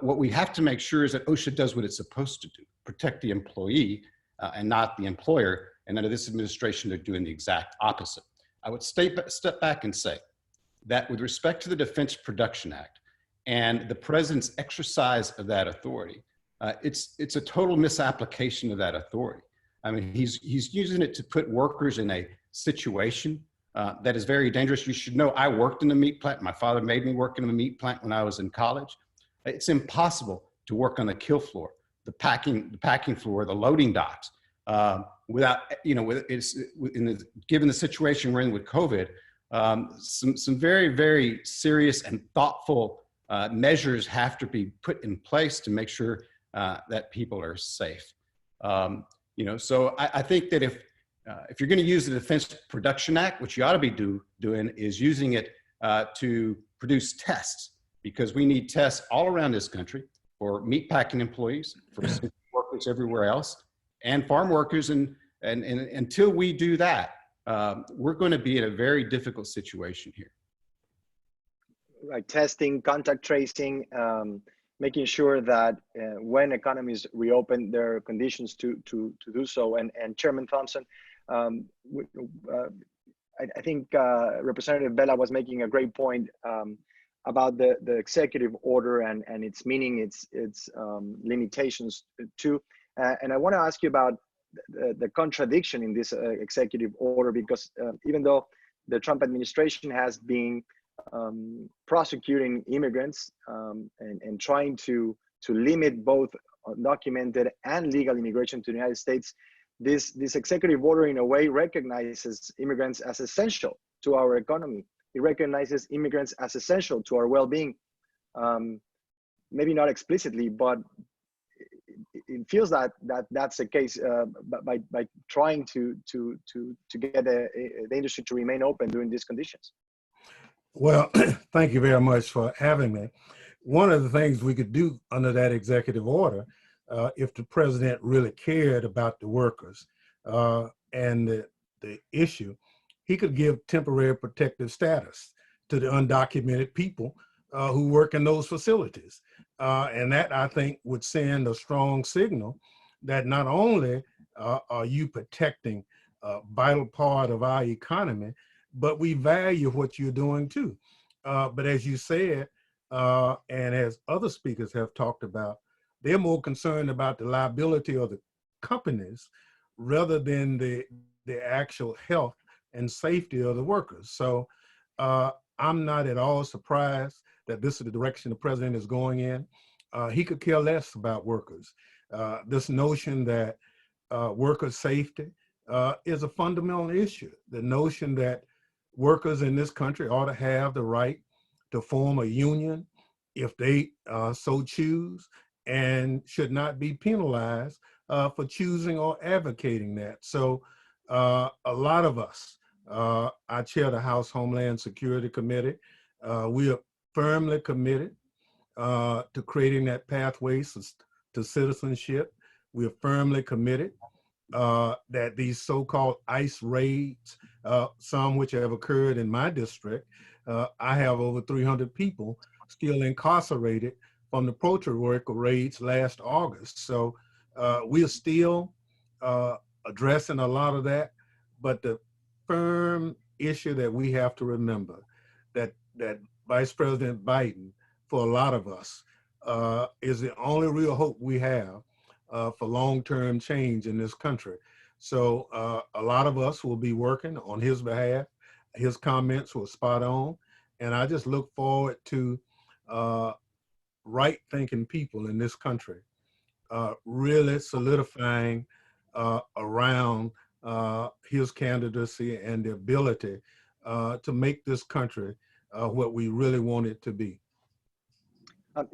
what we have to make sure is that OSHA does what it's supposed to do, protect the employee and not the employer. And under this administration, they're doing the exact opposite. I would step back and say that with respect to the Defense Production Act and the president's exercise of that authority, it's a total misapplication of that authority. I mean, he's using it to put workers in a situation that is very dangerous. You should know, I worked in the meat plant. My father made me work in the meat plant when I was in college. It's impossible to work on the kill floor, the packing floor, the loading docks, without, you know, given the situation we're in with COVID, some very, very serious and thoughtful measures have to be put in place to make sure that people are safe. You know, so I think that if you're going to use the Defense Production Act, what you ought to be doing is using it to produce tests, because we need tests all around this country for meatpacking employees, for workers everywhere else, and farm workers. And until we do that, we're going to be in a very difficult situation here. Like testing, contact tracing, making sure that when economies reopen, there are conditions to do so. And Chairman Thompson, I think Representative Vela was making a great point about the executive order and its meaning, its limitations too. And I want to ask you about the contradiction in this executive order, because even though the Trump administration has been prosecuting immigrants and trying to limit both undocumented and legal immigration to the United States, this executive order in a way recognizes immigrants as essential to our economy. It recognizes immigrants as essential to our well-being. Maybe not explicitly, but it feels that that's the case by trying to get the industry to remain open during these conditions. Well, thank you very much for having me. One of the things we could do under that executive order, if the president really cared about the workers and the issue, he could give temporary protective status to the undocumented people who work in those facilities. And that, I think, would send a strong signal that not only are you protecting a vital part of our economy, but we value what you're doing too. But as you said, and as other speakers have talked about, they're more concerned about the liability of the companies rather than the actual health and safety of the workers. So I'm not at all surprised that this is the direction the president is going in. He could care less about workers. This notion that worker safety is a fundamental issue. The notion that workers in this country ought to have the right to form a union if they so choose, and should not be penalized for choosing or advocating that. So a lot of us, I chair the House Homeland Security Committee. We are firmly committed to creating that pathway to citizenship. We are firmly committed that these so-called ICE raids, some which have occurred in my district, I have over 300 people still incarcerated from the Proto worker raids last August. So we are still addressing a lot of that, but the firm issue that we have to remember that Vice President Biden, for a lot of us, is the only real hope we have for long-term change in this country. So a lot of us will be working on his behalf. His comments were spot on. And I just look forward to right-thinking people in this country really solidifying around his candidacy and the ability to make this country what we really want it to be.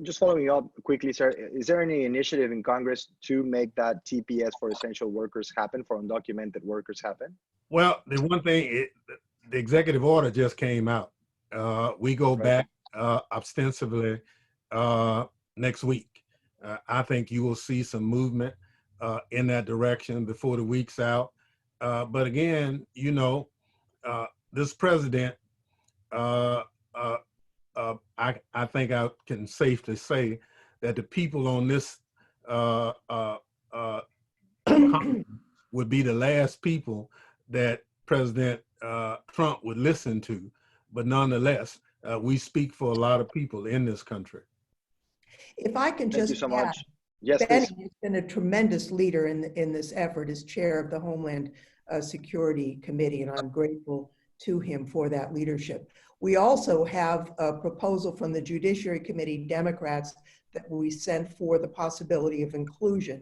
Just following up quickly, sir, is there any initiative in Congress to make that TPS for essential workers happen, for undocumented workers happen? Well, the one thing, the executive order just came out. We go back ostensibly next week. I think you will see some movement in that direction before the week's out. But again, you know, this president, I think I can safely say that the people on this would be the last people that President Trump would listen to. But nonetheless, we speak for a lot of people in this country. If I can just Thank you so add, much. Yes, Bennie please. has been a tremendous leader in this effort as chair of the Homeland Security Committee, and I'm grateful to him for that leadership. We also have a proposal from the Judiciary Committee, Democrats, that we sent for the possibility of inclusion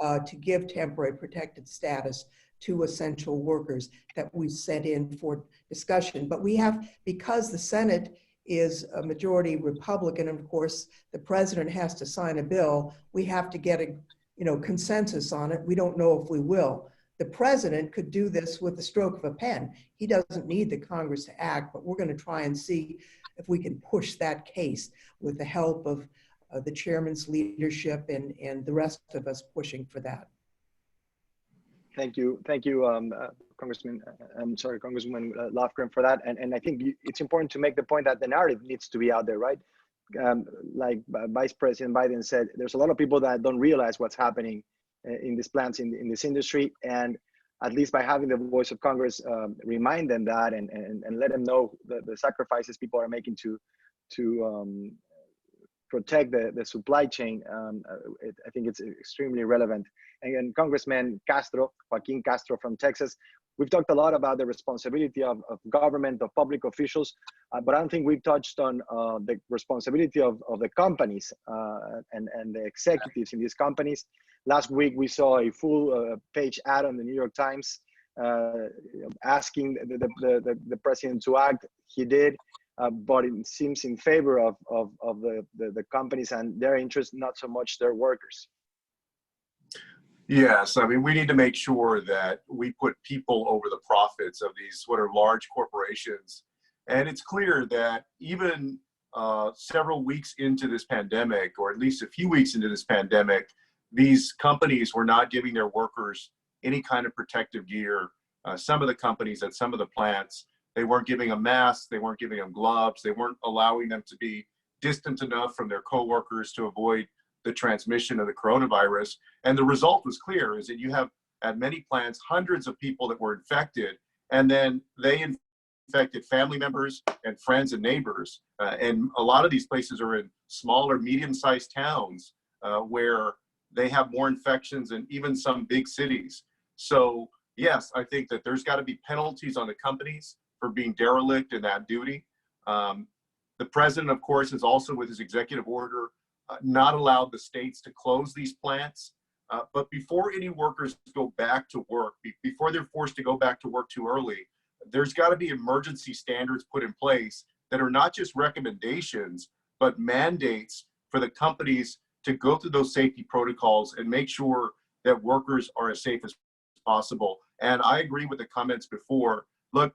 to give temporary protected status to essential workers that we sent in for discussion. But we have, because the Senate is a majority Republican, and of course the president has to sign a bill, we have to get a consensus on it. We don't know if we will. The president could do this with the stroke of a pen. He doesn't need the Congress to act, but we're going to try and see if we can push that case with the help of the chairman's leadership and the rest of us pushing for that. Thank you, Congresswoman Lofgren, for that. And I think it's important to make the point that the narrative needs to be out there, right? Like Vice President Biden said, there's a lot of people that don't realize what's happening in these plants, in this industry, and at least by having the voice of Congress remind them that and let them know the sacrifices people are making to protect the supply chain. I think it's extremely relevant. And Congressman Castro, Joaquin Castro from Texas, we've talked a lot about the responsibility of government, of public officials, but I don't think we've touched on the responsibility of the companies and the executives in these companies. Last week, we saw a full page ad on the New York Times asking the president to act. He did, but it seems in favor of the companies and their interests, not so much their workers. Yes, I mean, we need to make sure that we put people over the profits of these, what are large corporations. And it's clear that even several weeks into this pandemic, or at least a few weeks into this pandemic, these companies were not giving their workers any kind of protective gear. Some of the companies at some of the plants, they weren't giving them masks, they weren't giving them gloves, they weren't allowing them to be distant enough from their coworkers to avoid the transmission of the coronavirus. And the result was clear, is that you have at many plants hundreds of people that were infected, and then they infected family members and friends and neighbors. And a lot of these places are in smaller, medium-sized towns where they have more infections than even some big cities. So yes, I think that there's got to be penalties on the companies for being derelict in that duty. The president, of course, has also, with his executive order, not allowed the states to close these plants. But before any workers go back to work, before they're forced to go back to work too early, there's got to be emergency standards put in place that are not just recommendations, but mandates for the companies to go through those safety protocols and make sure that workers are as safe as possible. And I agree with the comments before. Look,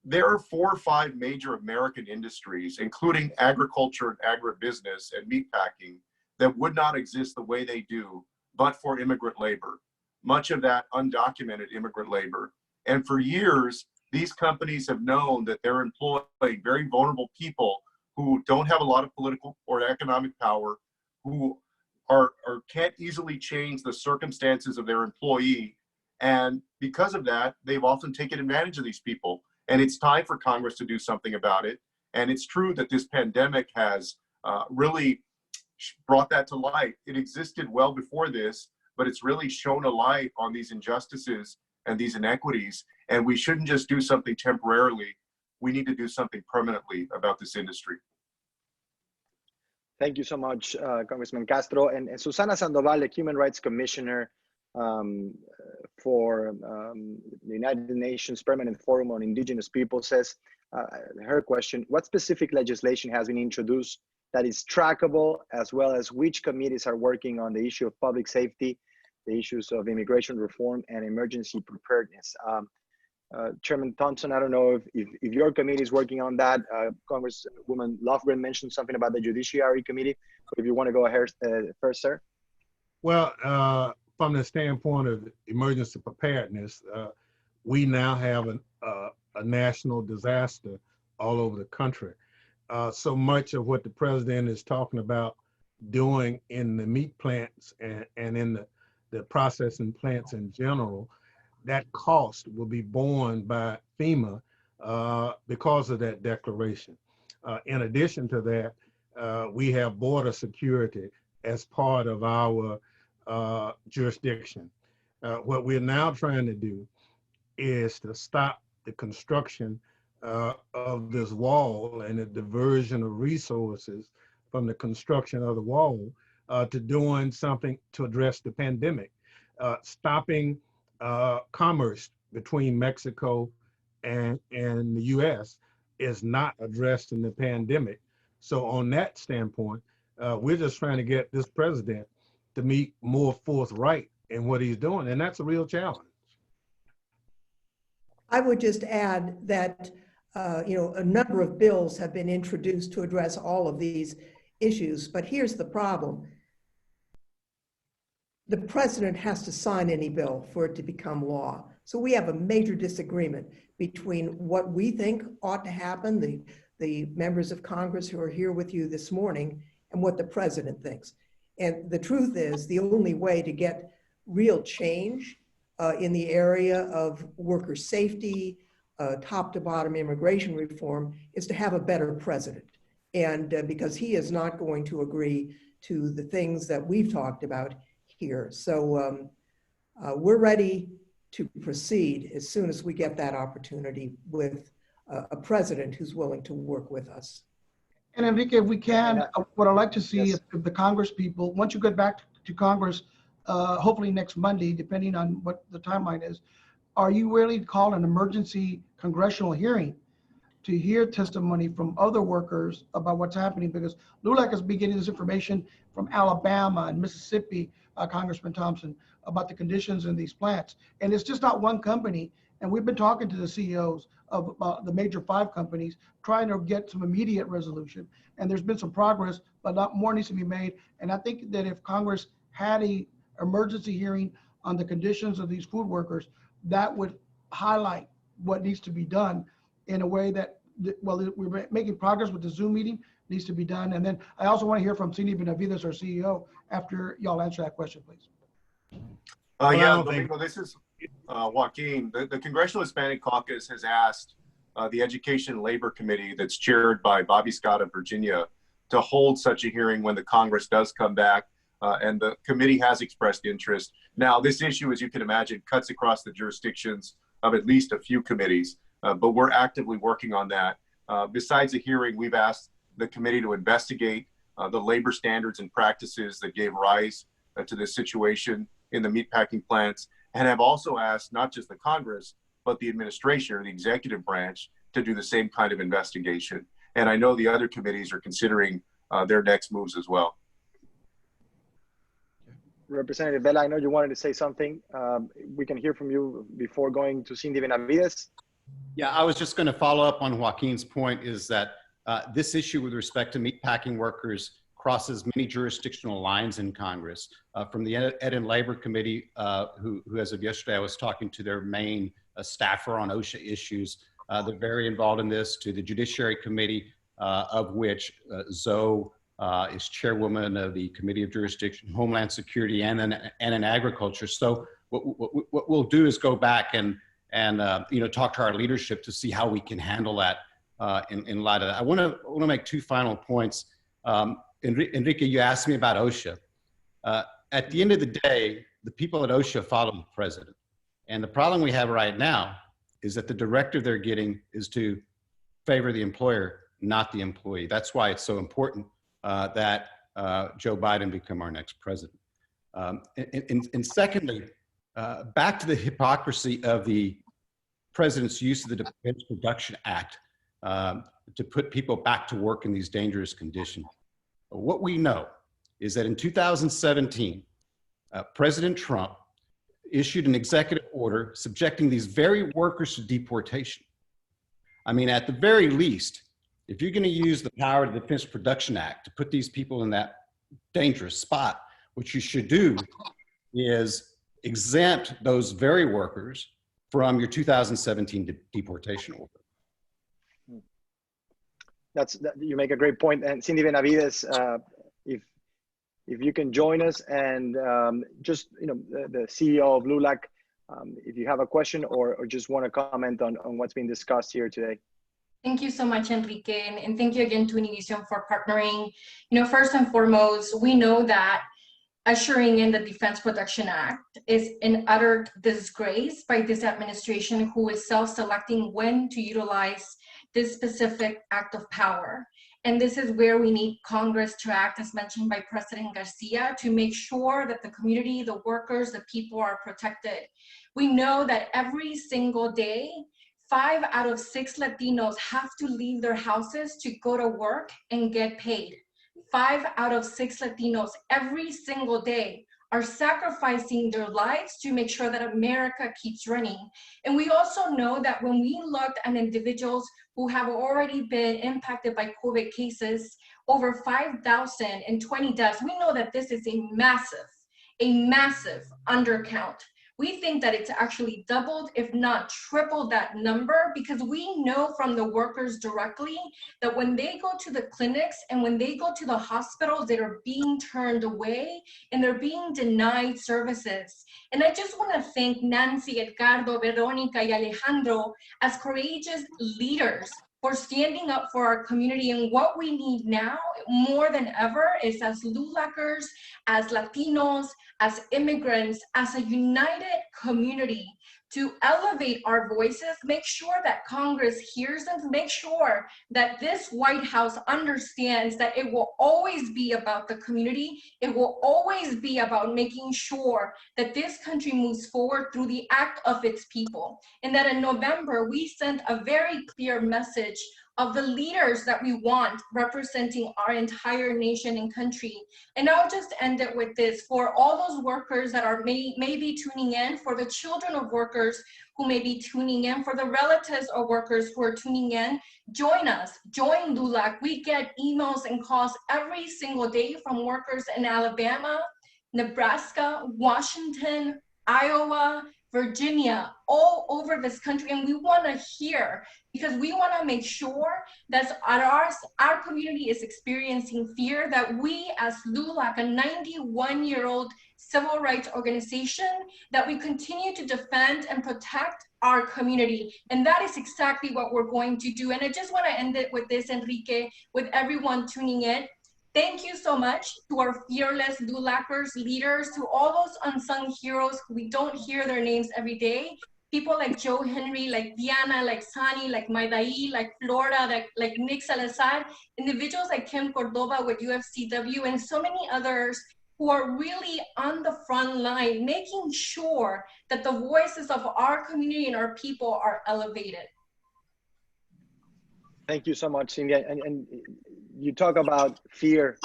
there are 4 or 5 major American industries, including agriculture and agribusiness and meatpacking, that would not exist the way they do but for immigrant labor, much of that undocumented immigrant labor. And for years, these companies have known that they're employing very vulnerable people who don't have a lot of political or economic power, who can't easily change the circumstances of their employee. And because of that, they've often taken advantage of these people. And it's time for Congress to do something about it. And it's true that this pandemic has really brought that to light. It existed well before this, but it's really shown a light on these injustices and these inequities. And we shouldn't just do something temporarily. We need to do something permanently about this industry. Thank you so much, Congressman Castro. And Susana Sandoval, the Human Rights Commissioner for the United Nations Permanent Forum on Indigenous People, says, her question, what specific legislation has been introduced that is trackable, as well as which committees are working on the issue of public safety, the issues of immigration reform, and emergency preparedness? Chairman Thompson, I don't know if your committee is working on that. Congresswoman Lofgren mentioned something about the Judiciary Committee. If you want to go ahead first, sir. Well, from the standpoint of emergency preparedness, we now have a national disaster all over the country. So much of what the president is talking about doing in the meat plants and in the processing plants in general, that cost will be borne by FEMA because of that declaration. In addition to that, we have border security as part of our jurisdiction. What we're now trying to do is to stop the construction of this wall and the diversion of resources from the construction of the wall to doing something to address the pandemic. Stopping commerce between Mexico and the US is not addressed in the pandemic. So on that standpoint, we're just trying to get this president to be more forthright in what he's doing, and that's a real challenge. I would just add that a number of bills have been introduced to address all of these issues, but here's the problem. The president has to sign any bill for it to become law. So we have a major disagreement between what we think ought to happen, the members of Congress who are here with you this morning, and what the president thinks. And the truth is, the only way to get real change in the area of worker safety, top to bottom immigration reform, is to have a better president. And because he is not going to agree to the things that we've talked about here. So we're ready to proceed as soon as we get that opportunity with a president who's willing to work with us. And Enrique, if we can, what I'd like to see is if the Congress people, once you get back to Congress, hopefully next Monday, depending on what the timeline is, are you willing to call an emergency congressional hearing to hear testimony from other workers about what's happening? Because LULAC has been getting this information from Alabama and Mississippi, Congressman Thompson, about the conditions in these plants. And it's just not one company. And we've been talking to the CEOs of the major 5 companies, trying to get some immediate resolution. And there's been some progress, but a lot more needs to be made. And I think that if Congress had an emergency hearing on the conditions of these food workers, that would highlight what needs to be done in a way that we're making progress with the Zoom meeting, needs to be done. And then I also want to hear from Sindy Benavides, our CEO, after y'all answer that question, please. Yeah, Domingo, this is Joaquin. The Congressional Hispanic Caucus has asked the Education and Labor Committee that's chaired by Bobby Scott of Virginia to hold such a hearing when the Congress does come back, and the committee has expressed interest. Now, this issue, as you can imagine, cuts across the jurisdictions of at least a few committees, but we're actively working on that. Besides the hearing, we've asked the committee to investigate the labor standards and practices that gave rise to this situation in the meatpacking plants, and have also asked not just the Congress, but the administration or the executive branch to do the same kind of investigation. And I know the other committees are considering their next moves as well. Representative Vela, I know you wanted to say something. We can hear from you before going to Sindy Benavides. Yeah, I was just going to follow up on Joaquin's point, is that this issue with respect to meatpacking workers crosses many jurisdictional lines in Congress. From the Ed and Labor Committee, who as of yesterday I was talking to their main staffer on OSHA issues. They're very involved in this, to the Judiciary Committee, of which Zoe is chairwoman of the Committee of Jurisdiction, Homeland Security, and in Agriculture. So what we'll do is go back and talk to our leadership to see how we can handle that in light of that. I want to make two final points. Enrique, you asked me about OSHA. At the end of the day, the people at OSHA follow the president. And the problem we have right now is that the directive they're getting is to favor the employer, not the employee. That's why it's so important that Joe Biden become our next president. And secondly, back to the hypocrisy of the president's use of the Defense Production Act to put people back to work in these dangerous conditions. What we know is that in 2017, President Trump issued an executive order subjecting these very workers to deportation. I mean, at the very least, if you're going to use the power of the Defense Production Act to put these people in that dangerous spot, what you should do is exempt those very workers from your 2017 deportation order. You make a great point. And Sindy Benavides, if you can join us, and just the CEO of LULAC, if you have a question or just want to comment on what's being discussed here today. Thank you so much, Enrique, and thank you again to Univision for partnering. First and foremost, we know that ushering in the Defense Production Act is an utter disgrace by this administration, who is self-selecting when to utilize this specific act of power. And this is where we need Congress to act, as mentioned by President Garcia, to make sure that the community, the workers, the people are protected. We know that every single day, 5 out of 6 Latinos have to leave their houses to go to work and get paid. 5 out of 6 Latinos every single day are sacrificing their lives to make sure that America keeps running. And we also know that when we looked at individuals who have already been impacted by COVID cases, over 5,020 deaths, we know that this is a massive undercount. We think that it's actually doubled, if not tripled that number, because we know from the workers directly that when they go to the clinics and when they go to the hospitals, they are being turned away and they're being denied services. And I just want to thank Nancy, Edgardo, Veronica, and Alejandro as courageous leaders for standing up for our community. And what we need now more than ever is, as LULACers, as Latinos, as immigrants, as a united community, to elevate our voices, make sure that Congress hears them, make sure that this White House understands that it will always be about the community. It will always be about making sure that this country moves forward through the act of its people. And that in November, we sent a very clear message of the leaders that we want representing our entire nation and country. And I'll just end it with this: for all those workers that are maybe tuning in, for the children of workers who may be tuning in, for the relatives of workers who are tuning in, join us, join LULAC. We get emails and calls every single day from workers in Alabama, Nebraska, Washington, Iowa, Virginia, all over this country. And we want to hear, because we want to make sure that our community is experiencing fear, that we as LULAC, a 91-year-old civil rights organization, that we continue to defend and protect our community. And that is exactly what we're going to do. And I just want to end it with this, Enrique, with everyone tuning in. Thank you so much to our fearless LULACers, leaders, to all those unsung heroes who we don't hear their names every day. People like Joe Henry, like Diana, like Sani, like Maidai, like Florida, like Nick Salazar, individuals like Kim Cordova with UFCW, and so many others who are really on the front line, making sure that the voices of our community and our people are elevated. Thank you so much, Cindy. And you talk about fear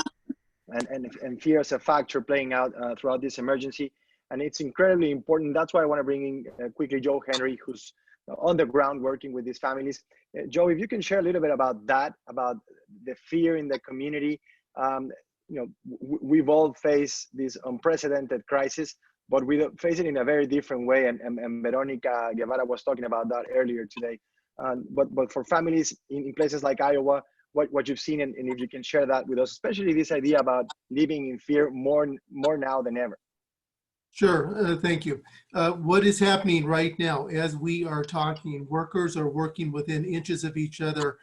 and fear as a factor playing out throughout this emergency. And it's incredibly important. That's why I want to bring in quickly Joe Henry, who's on the ground working with these families. Joe, if you can share a little bit about that, about the fear in the community. You know, we've all faced this unprecedented crisis, but we face it in a very different way. And Veronica Guevara was talking about that earlier today. But for families in places like Iowa, what you've seen, and if you can share that with us, especially this idea about living in fear more now than ever. Sure, thank you. What is happening right now as we are talking, workers are working within inches of each other.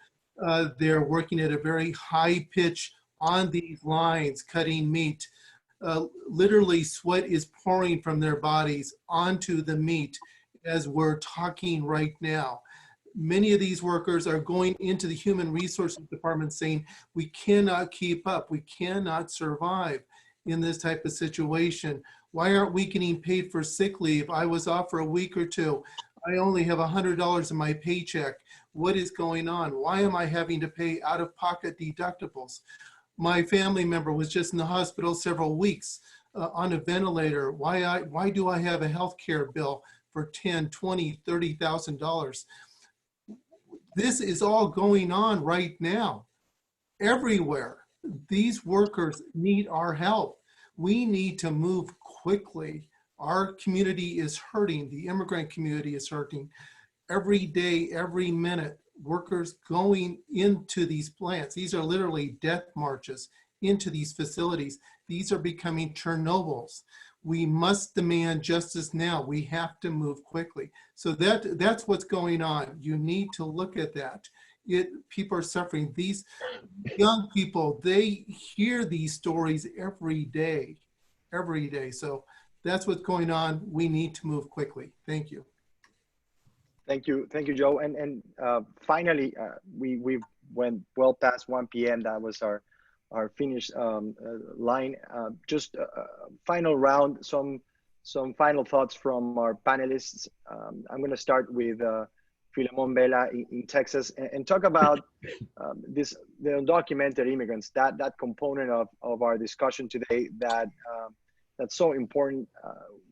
They're working at a very high pitch on these lines, cutting meat. Literally sweat is pouring from their bodies onto the meat as we're talking right now. Many of these workers are going into the human resources department saying, we cannot keep up, we cannot survive in this type of situation. Why aren't we getting paid for sick leave? I was off for a week or two. I only have $100 in my paycheck. What is going on? Why am I having to pay out-of-pocket deductibles? My family member was just in the hospital several weeks on a ventilator. Why do I have a health care bill for $10,000, $20,000, $30,000? This is all going on right now, everywhere. These workers need our help. We need to move quickly. Our community is hurting. The immigrant community is hurting. Every day, every minute, workers going into these plants. These are literally death marches into these facilities. These are becoming Chernobyls. We must demand justice now. We have to move quickly. So that's what's going on. You need to look at that. People are suffering. These young people, they hear these stories every day. So that's what's going on. We need to move quickly. Thank you. Thank you, Joe. And finally, we went well past 1 p.m. That was our finish line. Just final round, some final thoughts from our panelists. I'm going to start with Filemon Vela in Texas and talk about the undocumented immigrants, that component of our discussion today that's so important.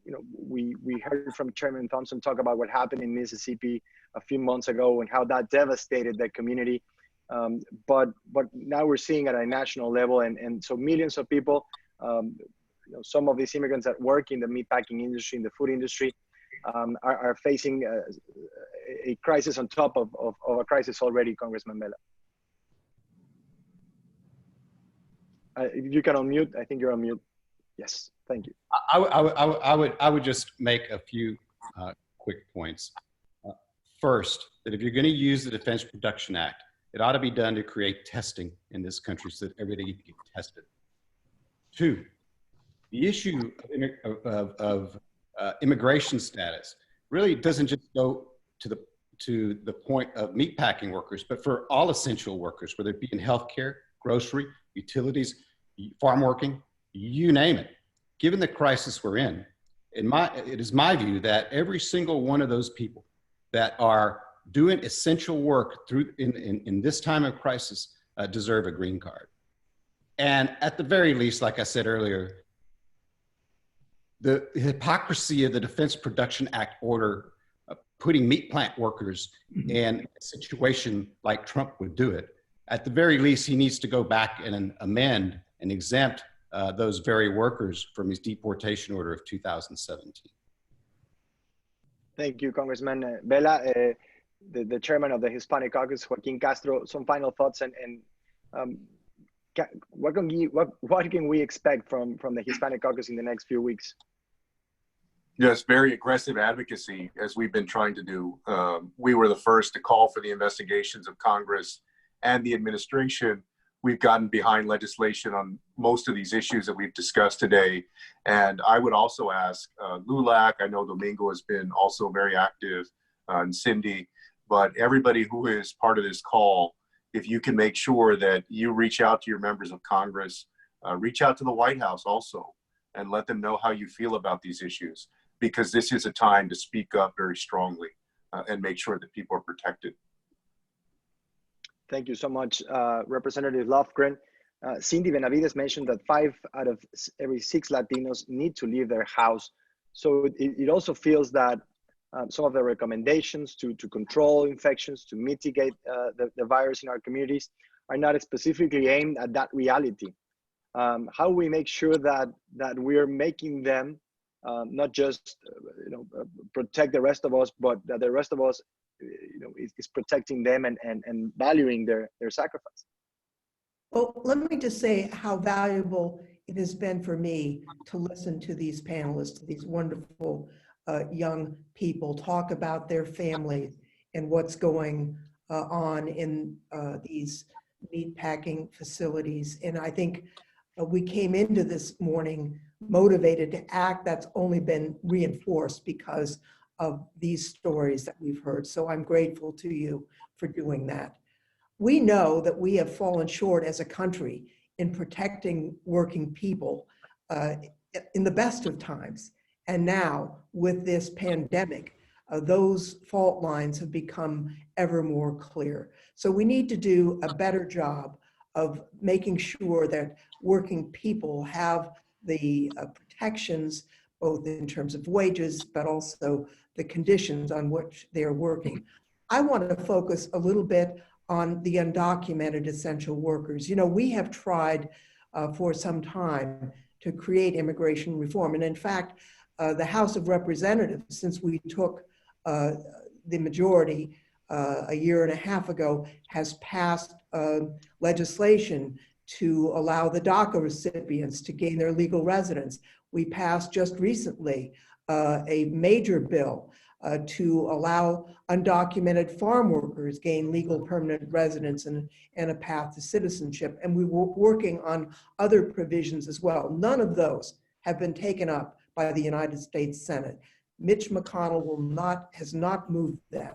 You know, we heard from Chairman Thompson talk about what happened in Mississippi a few months ago and how that devastated the community. But now we're seeing at a national level, and so millions of people, you know, some of these immigrants that work in the meatpacking industry, in the food industry, are facing a crisis on top of a crisis already. Congressman Vela. You can unmute. I think you're on mute. Yes, thank you. I would just make a few quick points. First, that if you're going to use the Defense Production Act, it ought to be done to create testing in this country so that everything can get tested. Two, the issue of immigration status really doesn't just go to the point of meatpacking workers, but for all essential workers, whether it be in healthcare, grocery, utilities, farm working, you name it. Given the crisis we're in, it is my view that every single one of those people that are doing essential work in this time of crisis deserve a green card. And at the very least, like I said earlier, the hypocrisy of the Defense Production Act order putting meat plant workers in a situation like Trump would do it, at the very least, he needs to go back and amend and exempt those very workers from his deportation order of 2017. Thank you, Congressman Vela. The chairman of the Hispanic Caucus, Joaquin Castro, some final thoughts um, what can we expect from the Hispanic Caucus in the next few weeks? Yes, very aggressive advocacy, as we've been trying to do. We were the first to call for the investigations of Congress and the administration. We've gotten behind legislation on most of these issues that we've discussed today. And I would also ask LULAC, I know Domingo has been also very active, and Sindy, but everybody who is part of this call, if you can make sure that you reach out to your members of Congress, reach out to the White House also, and let them know how you feel about these issues, because this is a time to speak up very strongly and make sure that people are protected. Thank you so much, Representative Lofgren. Sindy Benavides mentioned that 5 out of every 6 Latinos need to leave their house. So it also feels that some of the recommendations to control infections, to mitigate the virus in our communities are not specifically aimed at that reality. How we make sure that we're making them not just protect the rest of us, but that the rest of us is protecting them and valuing their sacrifice. Well, let me just say how valuable it has been for me to listen to these panelists, to these wonderful young people talk about their families and what's going on in these meatpacking facilities. And I think we came into this morning motivated to act. That's only been reinforced because of these stories that we've heard. So I'm grateful to you for doing that. We know that we have fallen short as a country in protecting working people in the best of times. And now with this pandemic, those fault lines have become ever more clear. So we need to do a better job of making sure that working people have the protections, both in terms of wages, but also the conditions on which they're working. I want to focus a little bit on the undocumented essential workers. You know, we have tried for some time to create immigration reform. And in fact, the House of Representatives, since we took the majority a year and a half ago, has passed legislation to allow the DACA recipients to gain their legal residence. We passed just recently a major bill to allow undocumented farm workers gain legal permanent residence and a path to citizenship. And we were working on other provisions as well. None of those have been taken up by the United States Senate. Mitch McConnell has not moved them.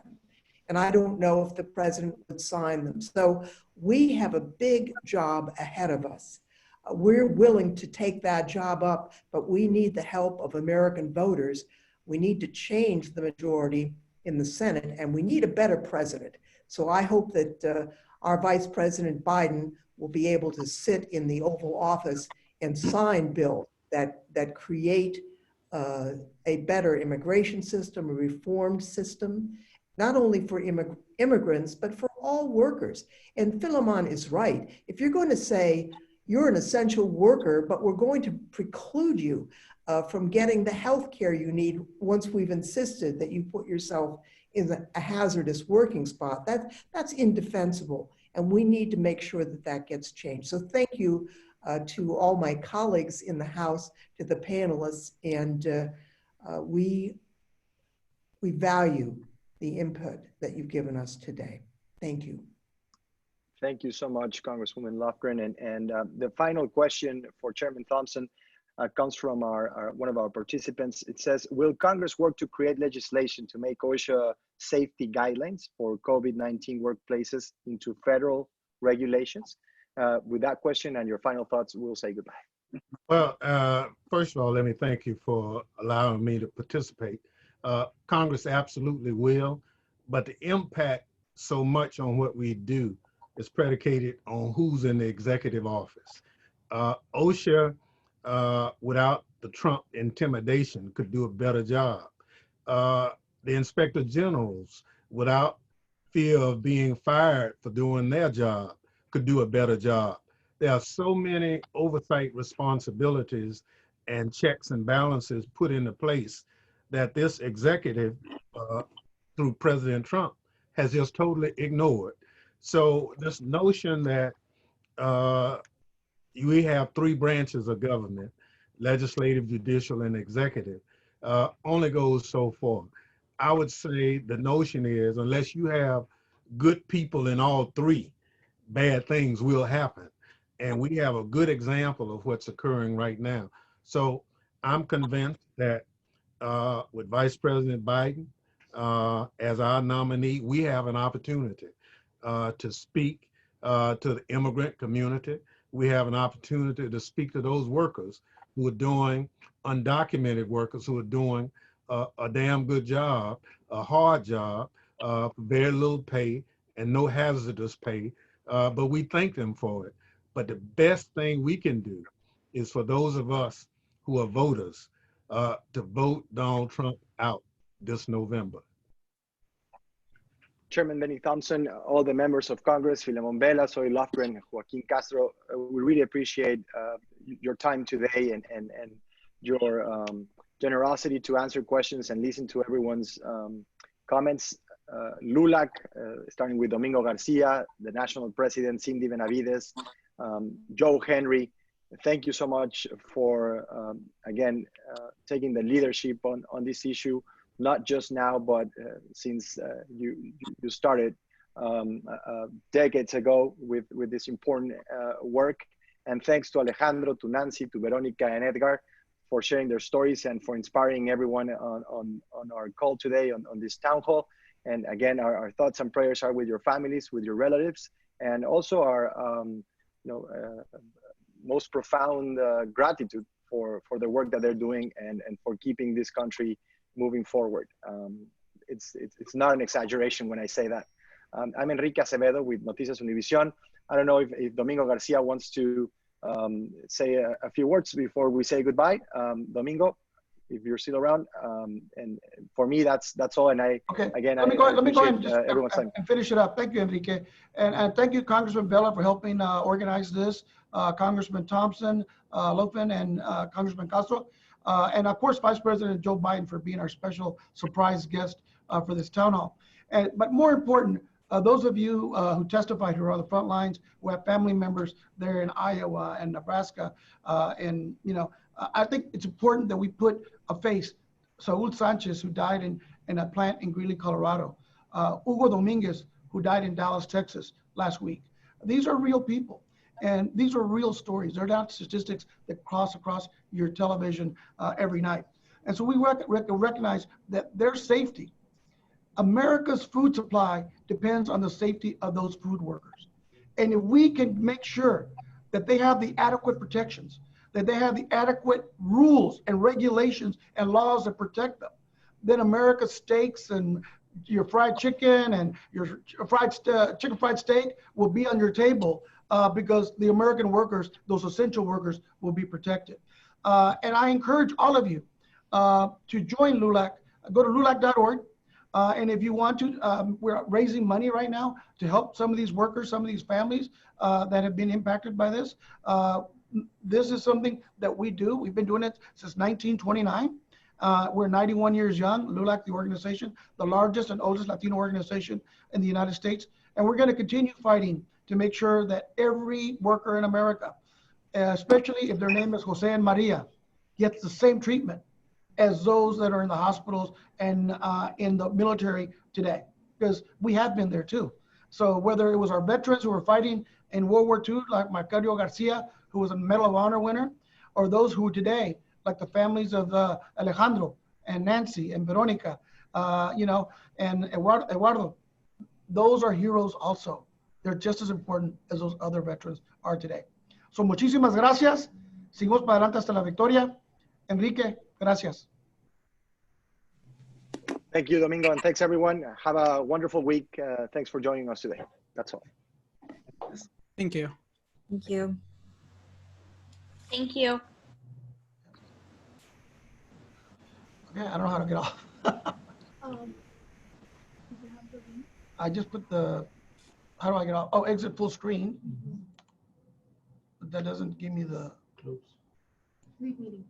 And I don't know if the president would sign them. So we have a big job ahead of us. We're willing to take that job up, but we need the help of American voters. We need to change the majority in the Senate, and we need a better president. So I hope that our Vice President Biden will be able to sit in the Oval Office and sign bills that create a better immigration system, a reformed system, not only for immigrants, but for all workers. And Filemon is right. If you're going to say you're an essential worker, but we're going to preclude you from getting the health care you need once we've insisted that you put yourself in a hazardous working spot, that's indefensible. And we need to make sure that that gets changed. So thank you to all my colleagues in the House, to the panelists, and we value the input that you've given us today. Thank you. Thank you so much, Congresswoman Lofgren. And the final question for Chairman Thompson comes from one of our participants. It says, will Congress work to create legislation to make OSHA safety guidelines for COVID-19 workplaces into federal regulations? With that question and your final thoughts, we'll say goodbye. Well, first of all, let me thank you for allowing me to participate. Congress absolutely will, but the impact so much on what we do is predicated on who's in the executive office. OSHA, without the Trump intimidation, could do a better job. The inspector generals, without fear of being fired for doing their job, could do a better job. There are so many oversight responsibilities and checks and balances put into place that this executive, through President Trump, has just totally ignored. So this notion that we have three branches of government, legislative, judicial, and executive, only goes so far. I would say the notion is, unless you have good people in all three, bad things will happen. And we have a good example of what's occurring right now. So I'm convinced that with Vice President Biden as our nominee, we have an opportunity to speak to the immigrant community. We have an opportunity to speak to those workers who are doing, undocumented workers who are doing a damn good job, a hard job, for very little pay and no hazardous pay, but we thank them for it. But the best thing we can do is for those of us who are voters to vote Donald Trump out this November. Chairman Bennie, Thompson, all the members of Congress, Filemon, Vela, Lofgren, Joaquin, Castro, we really appreciate your time today and your generosity to answer questions and listen to everyone's comments. LULAC, starting with Domingo Garcia, the national president, Sindy, Benavides, Joe Henry, thank you so much for, again, taking the leadership on this issue, not just now, but since you started decades ago with this important work. And thanks to Alejandro, to Nancy, to Veronica and Edgar for sharing their stories and for inspiring everyone on our call today on this town hall. And again, our thoughts and prayers are with your families, with your relatives, and also our most profound gratitude for the work that they're doing and for keeping this country moving forward. It's not an exaggeration when I say that. I'm Enrique Acevedo with Noticias Univision. I don't know if Domingo Garcia wants to say a few words before we say goodbye. Domingo, if you're still around. And for me, that's all. And again, let me go ahead and just everyone's time. And finish it up. Thank you, Enrique. And thank you, Congressman Vela, for helping organize this. Congressman Thompson, Lofgren, and Congressman Castro. And of course, Vice President Joe Biden for being our special surprise guest for this town hall. But more important, those of you who testified who are on the front lines, who have family members there in Iowa and Nebraska, and I think it's important that we put a face. Saul Sanchez, who died in a plant in Greeley, Colorado. Hugo Dominguez, who died in Dallas, Texas last week. These are real people. And these are real stories. They're not statistics that cross across your television every night. And so we recognize that their safety, America's food supply depends on the safety of those food workers. And if we can make sure that they have the adequate protections, that they have the adequate rules and regulations and laws that protect them, then America's steaks and your fried chicken and your chicken fried steak will be on your table because the American workers, those essential workers, will be protected. And I encourage all of you to join LULAC. Go to LULAC.org. And if you want to, we're raising money right now to help some of these workers, some of these families that have been impacted by this. This is something that we do. We've been doing it since 1929. We're 91 years young, LULAC, the organization, the largest and oldest Latino organization in the United States. And we're going to continue fighting to make sure that every worker in America, especially if their name is Jose and Maria, gets the same treatment as those that are in the hospitals and in the military today, because we have been there too. So whether it was our veterans who were fighting in World War II, like Alejandro Garcia, who was a Medal of Honor winner, or those who today, like the families of Alejandro and Nancy and Veronica, and Eduardo, those are heroes also. They're just as important as those other veterans are today. So muchísimas gracias. Seguimos para adelante hasta la victoria. Enrique, gracias. Thank you, Domingo, and thanks everyone. Have a wonderful week. Thanks for joining us today. That's all. Thank you. Thank you. Thank you. Okay, I don't know how to get off. I just put how do I get off? Oh, exit full screen. But that doesn't give me the close. Leave meeting.